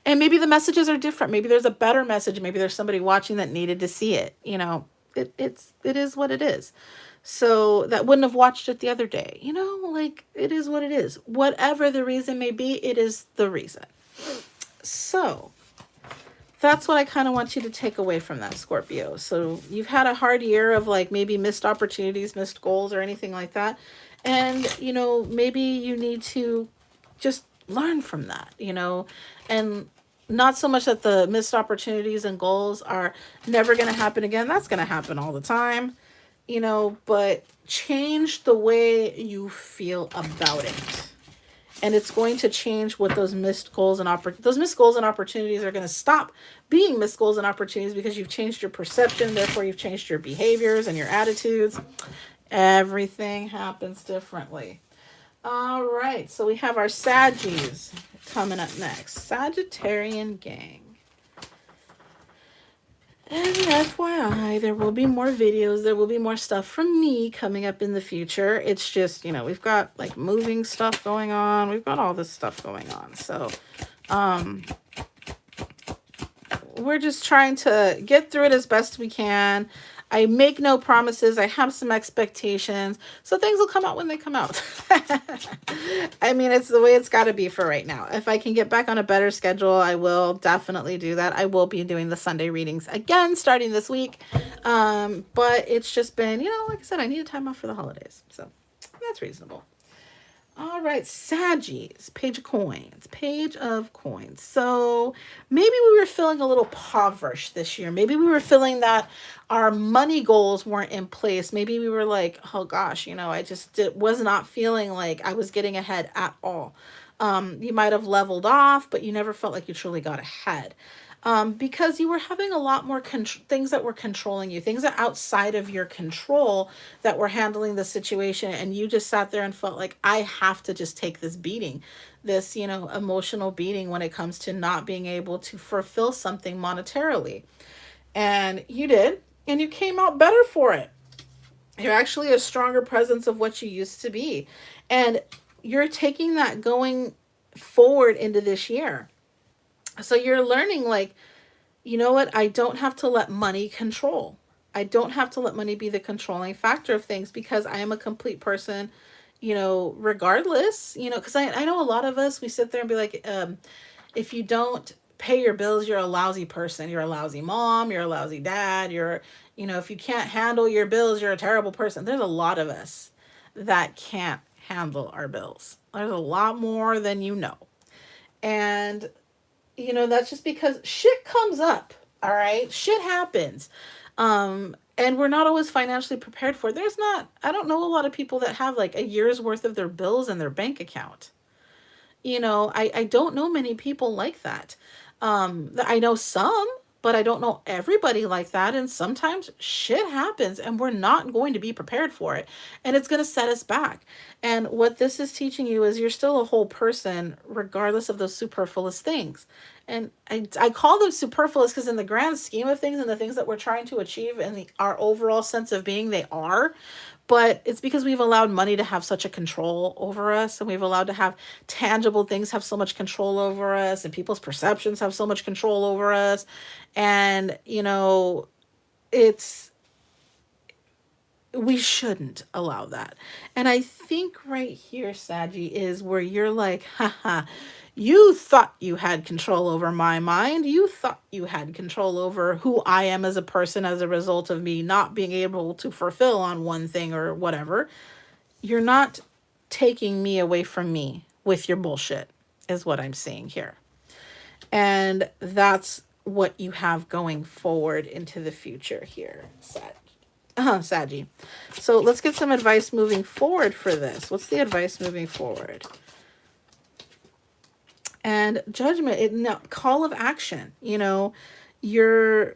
S1: And maybe the messages are different. Maybe there's a better message. Maybe there's somebody watching that needed to see it. it is what it is. So that wouldn't have watched it the other day. Like, it is what it is. Whatever the reason may be, it is the reason. So that's what I kind of want you to take away from that, Scorpio. So you've had a hard year of like maybe missed opportunities, missed goals, or anything like that. And, maybe you need to just learn from that, and not so much that the missed opportunities and goals are never going to happen again. That's going to happen all the time, but change the way you feel about it. And it's going to change what those missed goals and those missed goals and opportunities are going to stop being missed goals and opportunities, because you've changed your perception. Therefore, you've changed your behaviors and your attitudes. Everything happens differently. All right, so we have our Saggies coming up next. Sagittarian gang. And FYI, there will be more videos. There will be more stuff from me coming up in the future. It's just, we've got like moving stuff going on. We've got all this stuff going on. So, we're just trying to get through it as best we can. I make no promises. I have some expectations. So things will come out when they come out. I mean, it's the way it's got to be for right now. If I can get back on a better schedule, I will definitely do that. I will be doing the Sunday readings again starting this week. But it's just been, like I said, I need time off for the holidays. So that's reasonable. All right, Saggies, Page of Coins, Page of Coins. So maybe we were feeling a little impoverished this year. Maybe we were feeling that our money goals weren't in place. Maybe we were like, oh gosh, I just was not feeling like I was getting ahead at all. You might have leveled off, but you never felt like you truly got ahead. Because you were having a lot more things that were controlling you, things that outside of your control that were handling the situation. And you just sat there and felt like, I have to just take this beating, this, emotional beating when it comes to not being able to fulfill something monetarily. And you did, and you came out better for it. You're actually a stronger presence of what you used to be. And you're taking that going forward into this year. So you're learning, like, you know what? I don't have to let money control. I don't have to let money be the controlling factor of things, because I am a complete person, regardless, because I know a lot of us, we sit there and be like, if you don't pay your bills, you're a lousy person. You're a lousy mom. You're a lousy dad. If you can't handle your bills, you're a terrible person. There's a lot of us that can't handle our bills. There's a lot more than you know. And that's just because shit comes up. All right. Shit happens. And we're not always financially prepared for it. I don't know a lot of people that have like a year's worth of their bills in their bank account. I don't know many people like that. I know some, but I don't know everybody like that. And sometimes shit happens and we're not going to be prepared for it. And it's going to set us back. And what this is teaching you is you're still a whole person, regardless of those superfluous things. And I call them superfluous because in the grand scheme of things and the things that we're trying to achieve and our overall sense of being, they are. But it's because we've allowed money to have such a control over us, and we've allowed to have tangible things have so much control over us, and people's perceptions have so much control over us. And, we shouldn't allow that. And I think right here, Saggy, is where you're like, haha, you thought you had control over my mind. You thought you had control over who I am as a person as a result of me not being able to fulfill on one thing or whatever. You're not taking me away from me with your bullshit, is what I'm seeing here. And that's what you have going forward into the future here, Saggy. So let's get some advice moving forward for this. What's the advice moving forward? And judgment, call of action. You're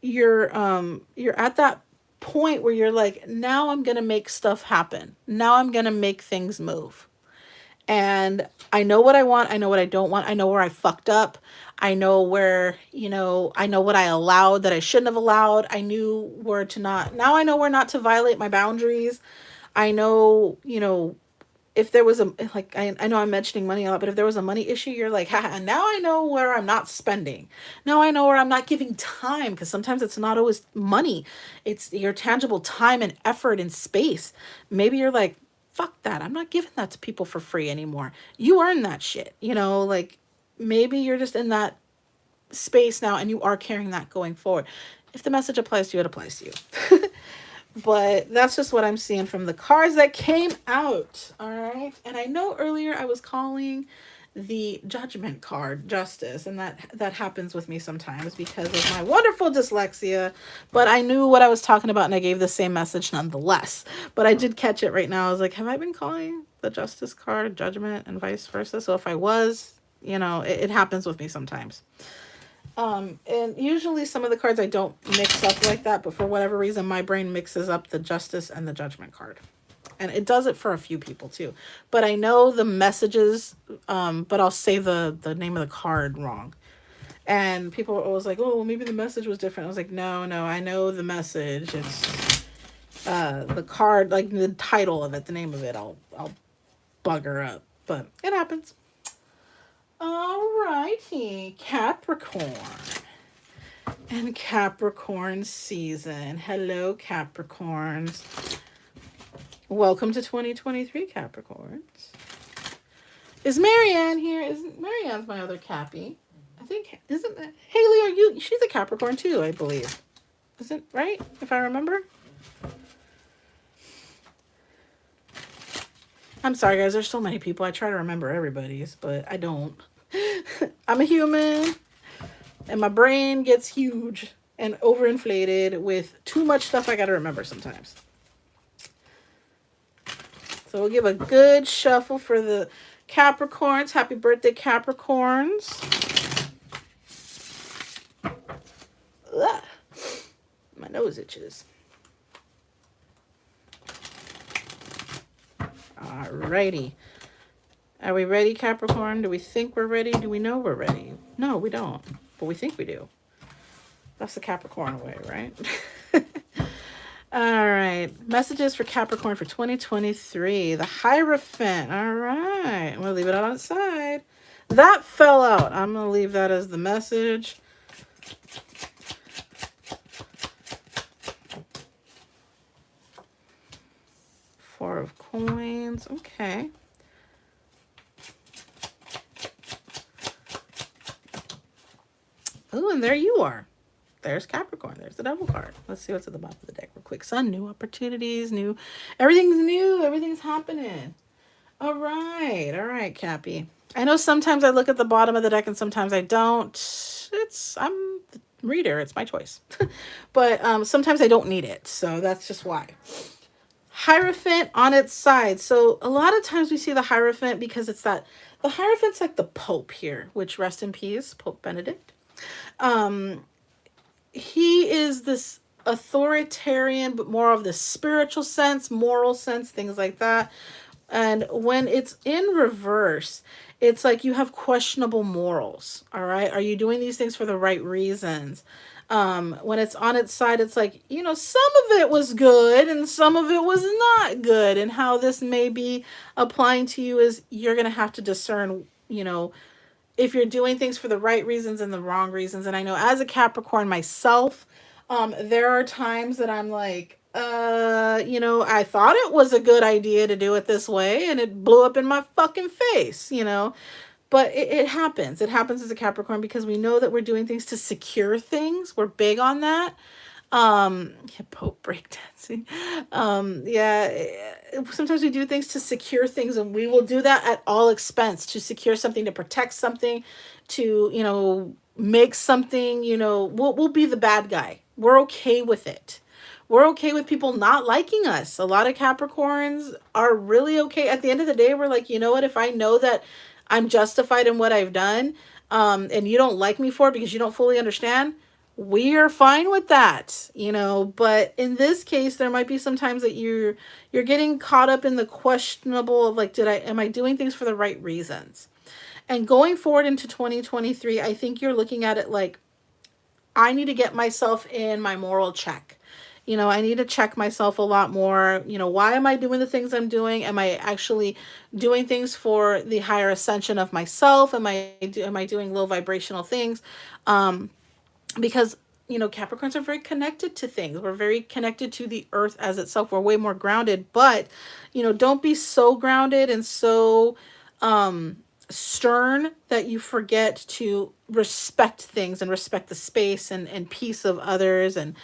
S1: at that point where you're like, now I'm going to make stuff happen. Now I'm going to make things move. And I know what I want. I know what I don't want. I know where I fucked up. I know where, I know what I allowed that I shouldn't have allowed. I knew now I know where not to violate my boundaries. I know, if there was a, like, I know I'm mentioning money a lot, but if there was a money issue, you're like, haha, now I know where I'm not spending. Now I know where I'm not giving time, because sometimes it's not always money. It's your tangible time and effort and space. Maybe you're like, fuck that. I'm not giving that to people for free anymore. You earn that shit. Like, maybe you're just in that space now and you are carrying that going forward. If the message applies to you, it applies to you. But that's just what I'm seeing from the cards that came out. All right. And I know earlier I was calling the judgment card justice, and that happens with me sometimes because of my wonderful dyslexia, but I knew what I was talking about and I gave the same message nonetheless. But I did catch it right now. I was like, have I been calling the justice card judgment and vice versa? So if I was, it happens with me sometimes. And usually some of the cards I don't mix up like that, but for whatever reason, my brain mixes up the justice and the judgment card. And it does it for a few people too. But I know the messages, but I'll say the name of the card wrong. And people are always like, oh, well, maybe the message was different. I was like, no, I know the message. It's the card, like the title of it, the name of it, I'll bugger up. But it happens. Alrighty, Capricorn. And Capricorn season. Hello, Capricorns. Welcome to 2023, Capricorns. Is Marianne here? Marianne's my other Cappy. I think, isn't that, Haley, are you, she's a Capricorn too, I believe. Isn't, right? If I remember? I'm sorry, guys. There's so many people. I try to remember everybody's, but I don't. I'm a human, and my brain gets huge and overinflated with too much stuff I got to remember sometimes. So we'll give a good shuffle for the Capricorns. Happy birthday, Capricorns. Ugh. My nose itches. Alrighty. Are we ready, Capricorn? Do we think we're ready? Do we know we're ready? No, we don't. But we think we do. That's the Capricorn way, right? All right. Messages for Capricorn for 2023. The Hierophant. All right. I'm going to leave it out on its side. That fell out. I'm going to leave that as the message. Four of Coins. Okay. Oh, and there you are. There's Capricorn. There's the Devil card. Let's see what's at the bottom of the deck real quick. Sun, new opportunities, everything's new. Everything's happening. All right, Cappy. I know sometimes I look at the bottom of the deck and sometimes I don't. I'm the reader. It's my choice. But sometimes I don't need it. So that's just why. Hierophant on its side. So a lot of times we see the Hierophant because the Hierophant's like the Pope here, which rest in peace, Pope Benedict. He is this authoritarian, but more of the spiritual sense, moral sense, things like that. And when it's in reverse, it's like you have questionable morals. All right. Are you doing these things for the right reasons? When it's on its side, it's like, some of it was good and some of it was not good. And how this may be applying to you is you're going to have to discern, if you're doing things for the right reasons and the wrong reasons. And I know as a Capricorn myself, there are times that I'm like, I thought it was a good idea to do it this way and it blew up in my fucking face, But it happens. It happens as a Capricorn because we know that we're doing things to secure things. We're big on that. Pope breakdancing. Sometimes we do things to secure things, and we will do that at all expense to secure something, to protect something, to, make something, we'll be the bad guy. We're okay with it. We're okay with people not liking us. A lot of Capricorns are really okay. At the end of the day, we're like, you know what? If I know that I'm justified in what I've done, and you don't like me for it because you don't fully understand, we are fine with that, but in this case, there might be some times that you're getting caught up in the questionable of like, am I doing things for the right reasons? And going forward into 2023, I think you're looking at it like, I need to get myself in my moral check. I need to check myself a lot more. Why am I doing the things I'm doing? Am I actually doing things for the higher ascension of myself? Am I doing low vibrational things? Um, because Capricorns are very connected to things. We're very connected to the earth as itself. We're way more grounded, but don't be so grounded and so stern that you forget to respect things and respect the space and peace of others and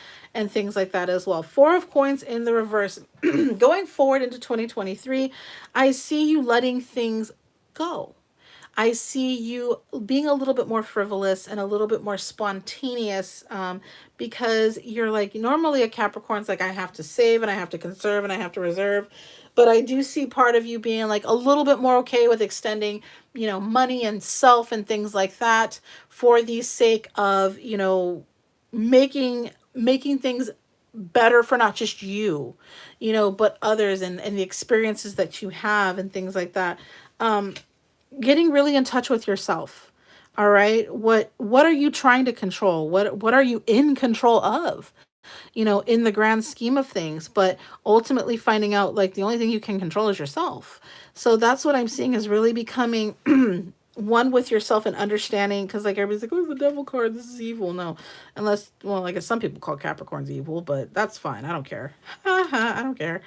S1: things like that as well. Four of Coins in the reverse. Going forward into 2023, I see you letting things go. I see you being a little bit more frivolous and a little bit more spontaneous, because you're like, normally a Capricorn's like, I have to save and I have to conserve and I have to reserve. But I do see part of you being like a little bit more okay with extending, money and self and things like that for the sake of, making things better for not just you, but others and the experiences that you have and things like that. Getting really in touch with yourself. All right, what are you trying to control? What are you in control of, in the grand scheme of things? But ultimately finding out, like, the only thing you can control is yourself. So that's what I'm seeing, is really becoming one with yourself and understanding, because like everybody's like, oh, the devil card, this is evil. No, unless, well, I guess some people call Capricorns evil, but that's fine, I don't care. I don't care.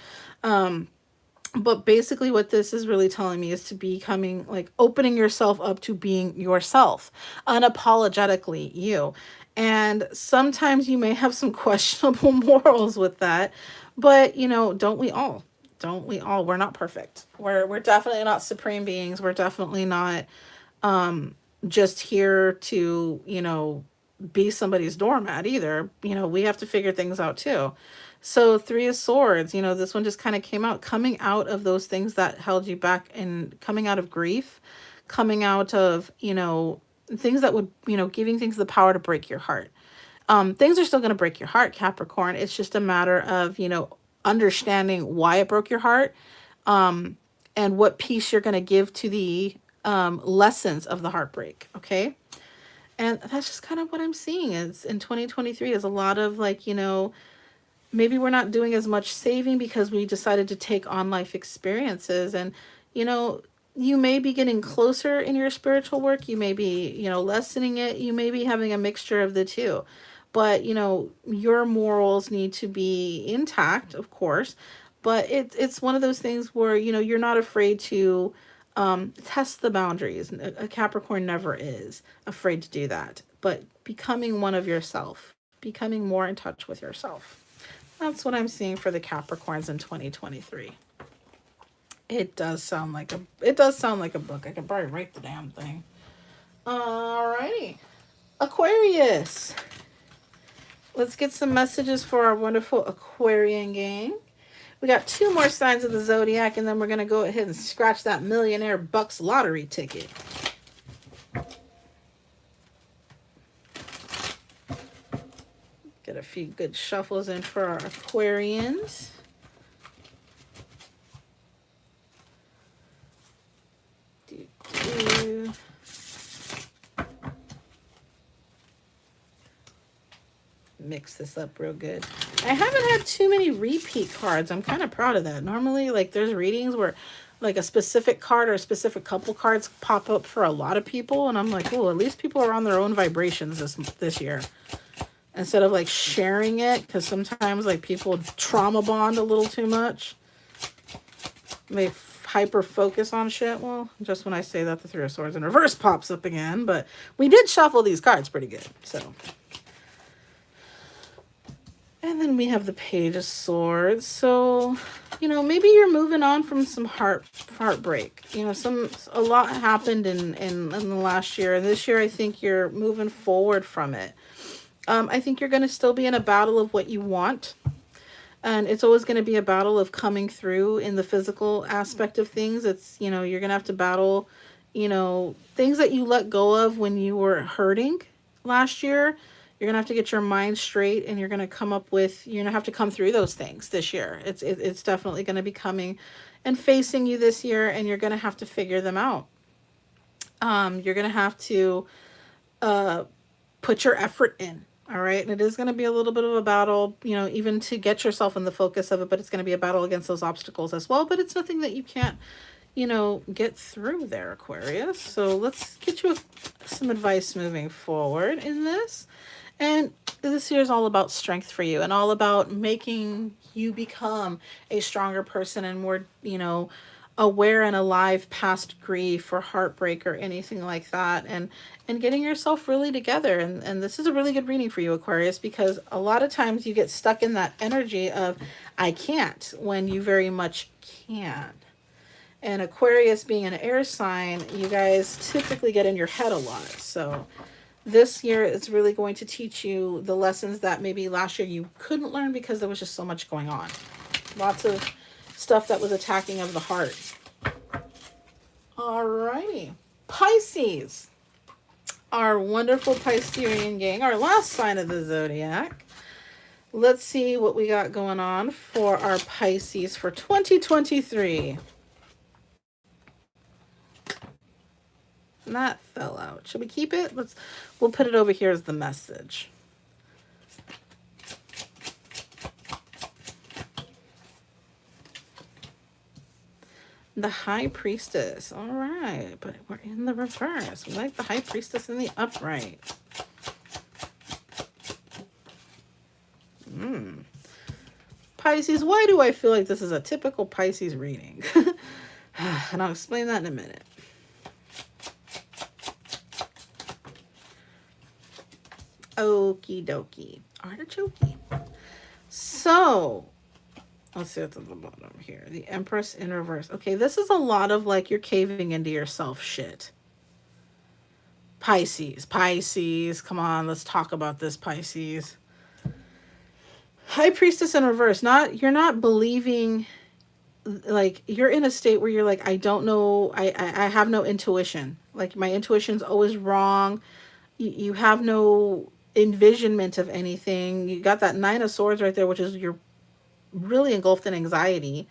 S1: But basically what this is really telling me is to be becoming, like, opening yourself up to being yourself, unapologetically you. And sometimes you may have some questionable morals with that, but don't we all? Don't we all? We're not perfect. We're definitely not supreme beings. We're definitely not just here to, be somebody's doormat either. We have to figure things out too. So, Three of Swords, this one just kind of came out, coming out of those things that held you back, and coming out of grief, coming out of, things that would, giving things the power to break your heart. Things are still going to break your heart, Capricorn. It's just a matter of, understanding why it broke your heart, and what piece you're going to give to the lessons of the heartbreak. Okay. And that's just kind of what I'm seeing is in 2023 is a lot of, like, maybe we're not doing as much saving because we decided to take on life experiences. And, you may be getting closer in your spiritual work. You may be, lessening it. You may be having a mixture of the two. But, your morals need to be intact, of course. But it's one of those things where, you're not afraid to test the boundaries. A Capricorn never is afraid to do that. But becoming one of yourself, becoming more in touch with yourself. That's what I'm seeing for the Capricorns in 2023. It does sound like a book. I could probably write the damn thing. Alrighty. Aquarius. Let's get some messages for our wonderful Aquarian gang. We got two more signs of the zodiac, and then we're going to go ahead and scratch that Millionaire Bucks lottery ticket. Get a few good shuffles in for our Aquarians. Mix this up real good. I haven't had too many repeat cards. I'm kind of proud of that. Normally, like, there's readings where, like, a specific card or a specific couple cards pop up for a lot of people, and I'm like, oh, at least people are on their own vibrations this year, instead of, like, sharing it, because sometimes, like, people trauma bond a little too much. They hyper focus on shit. Well, just when I say that, the Three of Swords in reverse pops up again, but we did shuffle these cards pretty good, so. And then we have the Page of Swords. So, maybe you're moving on from some heartbreak. A lot happened in the last year. And this year, I think you're moving forward from it. I think you're going to still be in a battle of what you want. And it's always going to be a battle of coming through in the physical aspect of things. It's, you're going to have to battle, things that you let go of when you were hurting last year. You're going to have to get your mind straight, and you're going to you're going to have to come through those things this year. It's definitely going to be coming and facing you this year, and you're going to have to figure them out. You're going to have to put your effort in. All right. And it is going to be a little bit of a battle, even to get yourself in the focus of it, but it's going to be a battle against those obstacles as well. But it's nothing that you can't, get through there, Aquarius. So let's get you some advice moving forward in this. And this year is all about strength for you and all about making you become a stronger person and more, aware and alive past grief or heartbreak or anything like that, and getting yourself really together. And this is a really good reading for you, Aquarius, because a lot of times you get stuck in that energy of I can't when you very much can. And Aquarius being an air sign, you guys typically get in your head a lot. So this year is really going to teach you the lessons that maybe last year you couldn't learn because there was just so much going on. Lots of stuff that was attacking of the heart. Alrighty. Pisces. Our wonderful Piscean gang, our last sign of the zodiac. Let's see what we got going on for our Pisces for 2023. And that fell out. Should we keep it? We'll put it over here as the message. The High Priestess. All right, but we're in the reverse. We like the High Priestess in the upright. Pisces, why do I feel like this is a typical Pisces reading? And I'll explain that in a minute. Okie dokie. Artichoke. So, let's see what's at the bottom here. The Empress in reverse. Okay, this is a lot of like you're caving into yourself shit. Pisces. Come on, let's talk about this, Pisces. High Priestess in reverse. You're not believing, like you're in a state where you're like, I don't know, I have no intuition. Like my intuition's always wrong. You have no envisionment of anything. You got that Nine of Swords right there, which is you're really engulfed in anxiety.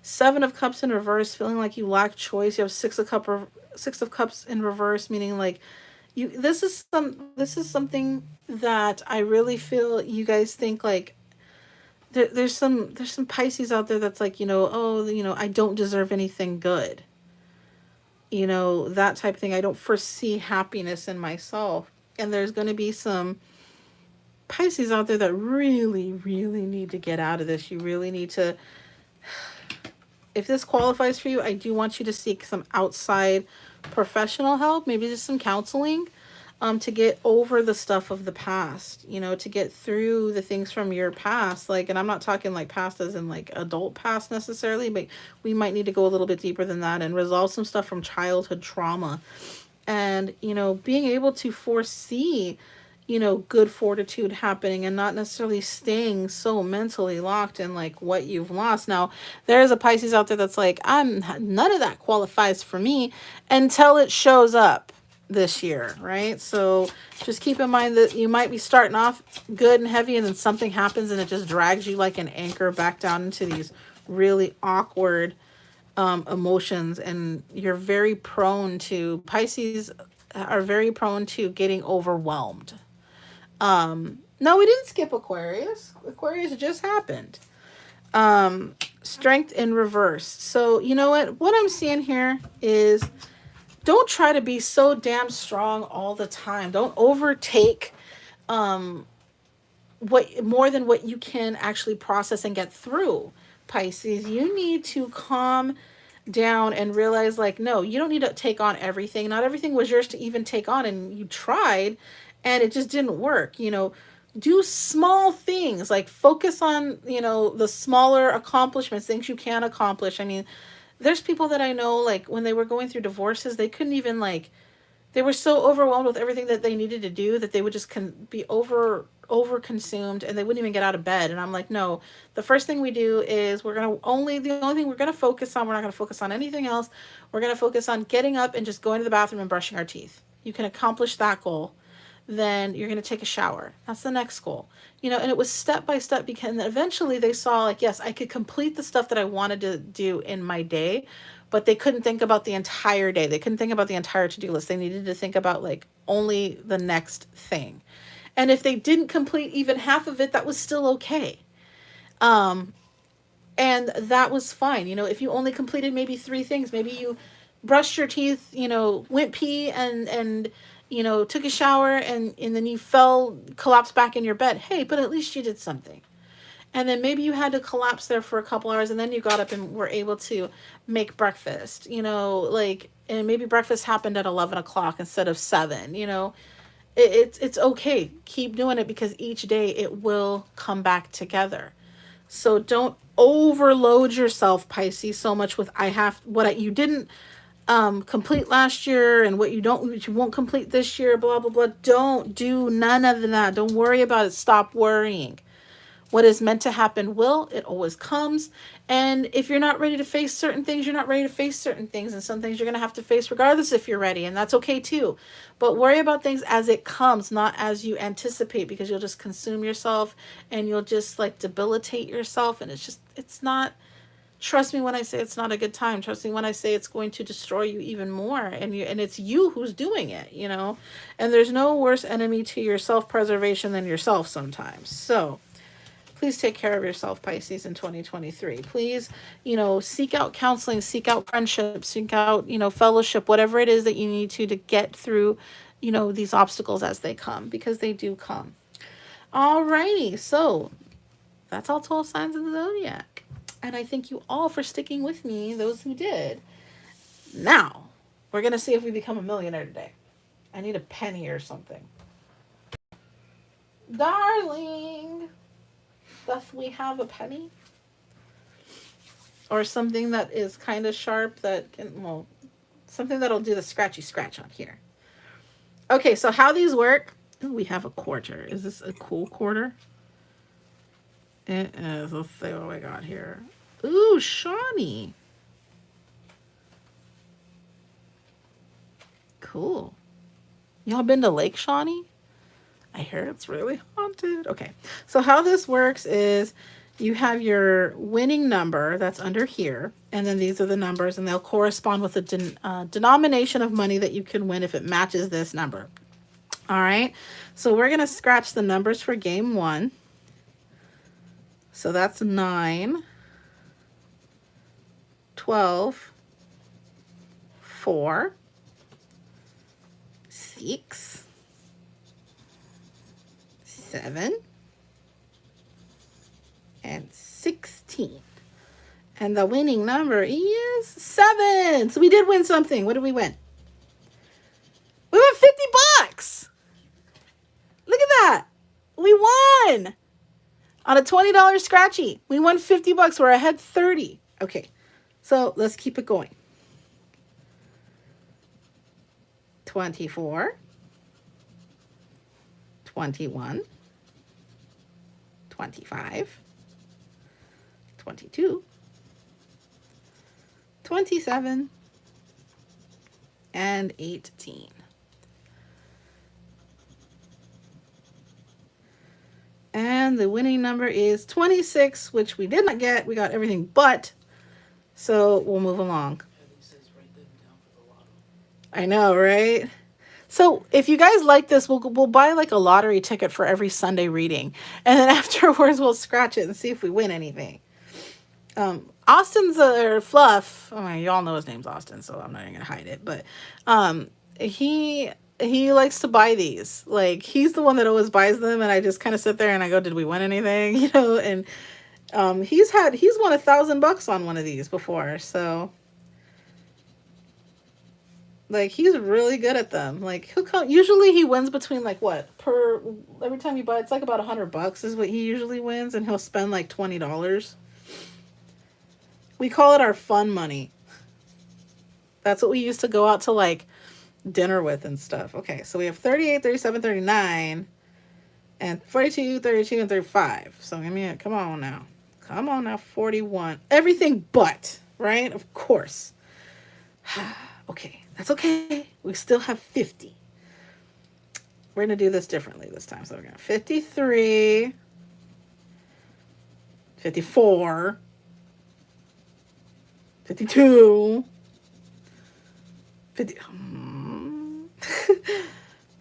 S1: Seven of Cups in reverse, feeling like you lack choice. You have Six of Cups in reverse, meaning like this is something that I really feel you guys think like there's some Pisces out there that's like, I don't deserve anything good. That type of thing. I don't foresee happiness in myself. And there's going to be some Pisces out there that really, really need to get out of this. You really need to, if this qualifies for you, I do want you to seek some outside professional help, maybe just some counseling, to get over the stuff of the past, to get through the things from your past. Like, and I'm not talking like past as in like adult past necessarily, but we might need to go a little bit deeper than that and resolve some stuff from childhood trauma. And, being able to foresee, good fortitude happening and not necessarily staying so mentally locked in like what you've lost. Now, there is a Pisces out there that's like, none of that qualifies for me until it shows up this year, right? So just keep in mind that you might be starting off good and heavy and then something happens and it just drags you like an anchor back down into these really awkward emotions, and you're very prone to, Pisces are very prone to getting overwhelmed. No, we didn't skip Aquarius. Aquarius just happened. Strength in reverse. So you know what I'm seeing here is don't try to be so damn strong all the time. Don't overtake what more than what you can actually process and get through. Pisces, you need to calm down and realize like, no, you don't need to take on everything. Not everything was yours to even take on, and you tried and it just didn't work. Do small things, like focus on, the smaller accomplishments, things you can accomplish. I mean, there's people that I know, like when they were going through divorces, they couldn't even like, they were so overwhelmed with everything that they needed to do that they would just be over consumed and they wouldn't even get out of bed. And I'm like, no, the first thing we do is the only thing we're going to focus on, we're not going to focus on anything else. We're going to focus on getting up and just going to the bathroom and brushing our teeth. You can accomplish that goal. Then you're going to take a shower. That's the next goal. And it was step by step, because eventually they saw like, yes, I could complete the stuff that I wanted to do in my day, but they couldn't think about the entire day. They couldn't think about the entire to-do list. They needed to think about like only the next thing. And if they didn't complete even half of it, that was still okay. Um, and that was fine. You know, if you only completed maybe three things, maybe you brushed your teeth, you know, went pee and you know, took a shower and then you fell, collapsed back in your bed. Hey, but at least you did something. And then maybe you had to collapse there for a couple hours and then you got up and were able to make breakfast, you know, like, and maybe breakfast happened at 11 o'clock instead of 7, you know. It's okay. Keep doing it because each day it will come back together. So don't overload yourself, Pisces, so much with I have you didn't complete last year and what you won't complete this year, blah blah blah. Don't do none of that. Don't worry about it. Stop worrying. What is meant to happen will, it always comes. And if you're not ready to face certain things, you're not ready to face certain things. And some things you're going to have to face regardless if you're ready. And that's okay too. But worry about things as it comes, not as you anticipate, because you'll just consume yourself and you'll just like debilitate yourself. And it's not, trust me when I say it's not a good time. Trust me when I say it's going to destroy you even more. And it's you who's doing it, you know. And there's no worse enemy to your self-preservation than yourself sometimes. So, please take care of yourself, Pisces, in 2023. Please, you know, seek out counseling, seek out friendship, seek out, you know, fellowship, whatever it is that you need to get through, you know, these obstacles as they come, because they do come. Alrighty, so that's all 12 signs of the zodiac. And I thank you all for sticking with me, those who did. Now, we're going to see if we become a millionaire today. I need a penny or something. Darling, doth we have a penny? Or something that is kind of sharp that can, well, something that'll do the scratchy scratch on here. Okay, so how these work, ooh, we have a quarter. Is this a cool quarter? It is. Let's see what we got here. Ooh, Shawnee. Cool. Y'all been to Lake Shawnee? I hear it's really haunted. Okay, so how this works is you have your winning number that's under here, and then these are the numbers, and they'll correspond with the denomination of money that you can win if it matches this number. All right, so we're going to scratch the numbers for game 1. So that's 9, 12, 4, 6, 7, and 16. And the winning number is 7. So we did win something. What did we win? We won $50. Look at that. We won. On a $20 scratchy. We won $50. We're ahead 30. Okay. So let's keep it going. 24. 21. 25, 22, 27, and 18. And the winning number is 26, which we did not get. We got everything but. So we'll move along. I know, right? So if you guys like this, we'll buy like a lottery ticket for every Sunday reading. And then afterwards, we'll scratch it and see if we win anything. Austin's Fluff. I mean, y'all know his name's Austin, so I'm not even going to hide it. But he likes to buy these. Like, he's the one that always buys them. And I just kind of sit there and I go, did we win anything? You know, and he's won $1,000 on one of these before. So... like, he's really good at them. Like, usually he wins between, like, what? Every time you buy, it's like about $100 is what he usually wins, and he'll spend, like, $20. We call it our fun money. That's what we used to go out to, like, dinner with and stuff. Okay, so we have 38, 37, 39, and 42, 32, and 35. So, I mean, come on now. Come on now, 41. Everything but, right? Of course. Okay. That's okay. We still have 50. We're going to do this differently this time. So we're going to 53, 54, 52, 50. Come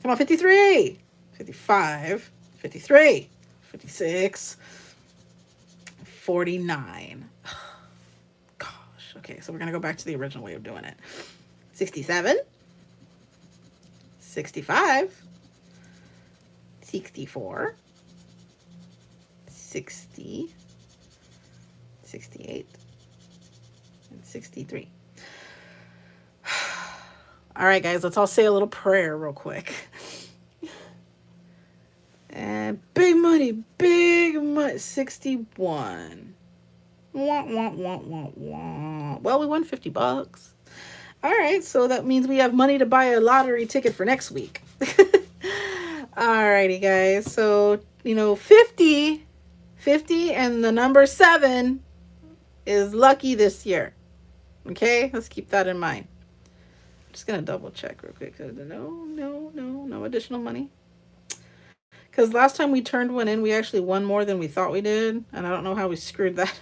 S1: on, 53, 55, 53, 56, 49. Gosh. Okay, so we're going to go back to the original way of doing it. 67, 65, 64, 60, 68, and 63. All right, guys, let's all say a little prayer real quick. And big money, 61. Wah, wah, wah, wah, wah. Well, we won $50. All right, so that means we have money to buy a lottery ticket for next week. All righty, guys. So, 50 and the number 7 is lucky this year. Okay, let's keep that in mind. I'm just going to double check real quick. No additional money. Because last time we turned one in, we actually won more than we thought we did. And I don't know how we screwed that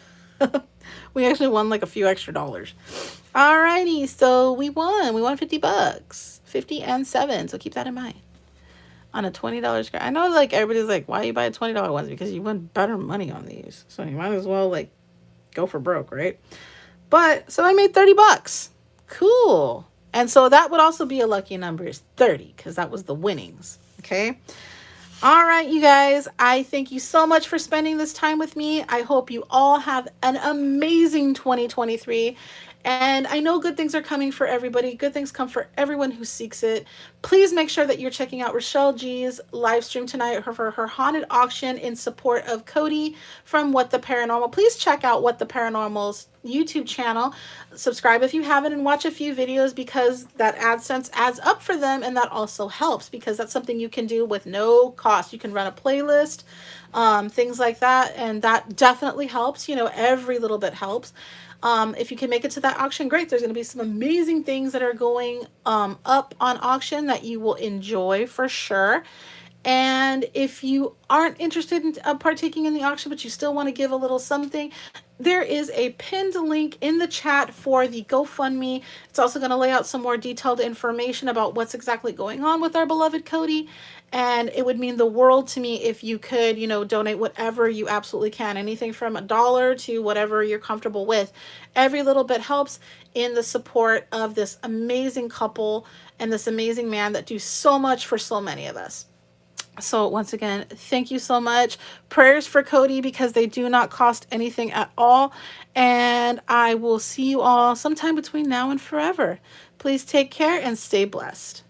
S1: up. We actually won like a few extra dollars. Alrighty, so we won. We won $50. 50 and 7. So keep that in mind. On a $20 scratch. I know like everybody's like, why you buy $20 ones? Because you win better money on these. So you might as well like go for broke, right? But so I made $30. Cool. And so that would also be a lucky number is 30 because that was the winnings. Okay. All right, you guys, I thank you so much for spending this time with me. I hope you all have an amazing 2023. And I know good things are coming for everybody. Good things come for everyone who seeks it. Please make sure that you're checking out Rochelle G's live stream tonight for her haunted auction in support of Cody from What the Paranormal. Please check out What the Paranormal's YouTube channel. Subscribe if you haven't and watch a few videos because that AdSense adds up for them, and that also helps because that's something you can do with no cost. You can run a playlist, things like that, and that definitely helps. Every little bit helps. If you can make it to that auction, great. There's going to be some amazing things that are going up on auction that you will enjoy for sure. And if you aren't interested in partaking in the auction, but you still want to give a little something, there is a pinned link in the chat for the GoFundMe. It's also going to lay out some more detailed information about what's exactly going on with our beloved Cody. And it would mean the world to me if you could, donate whatever you absolutely can. Anything from $1 to whatever you're comfortable with. Every little bit helps in the support of this amazing couple and this amazing man that do so much for so many of us. So once again, thank you so much. Prayers for Cody because they do not cost anything at all. And I will see you all sometime between now and forever. Please take care and stay blessed.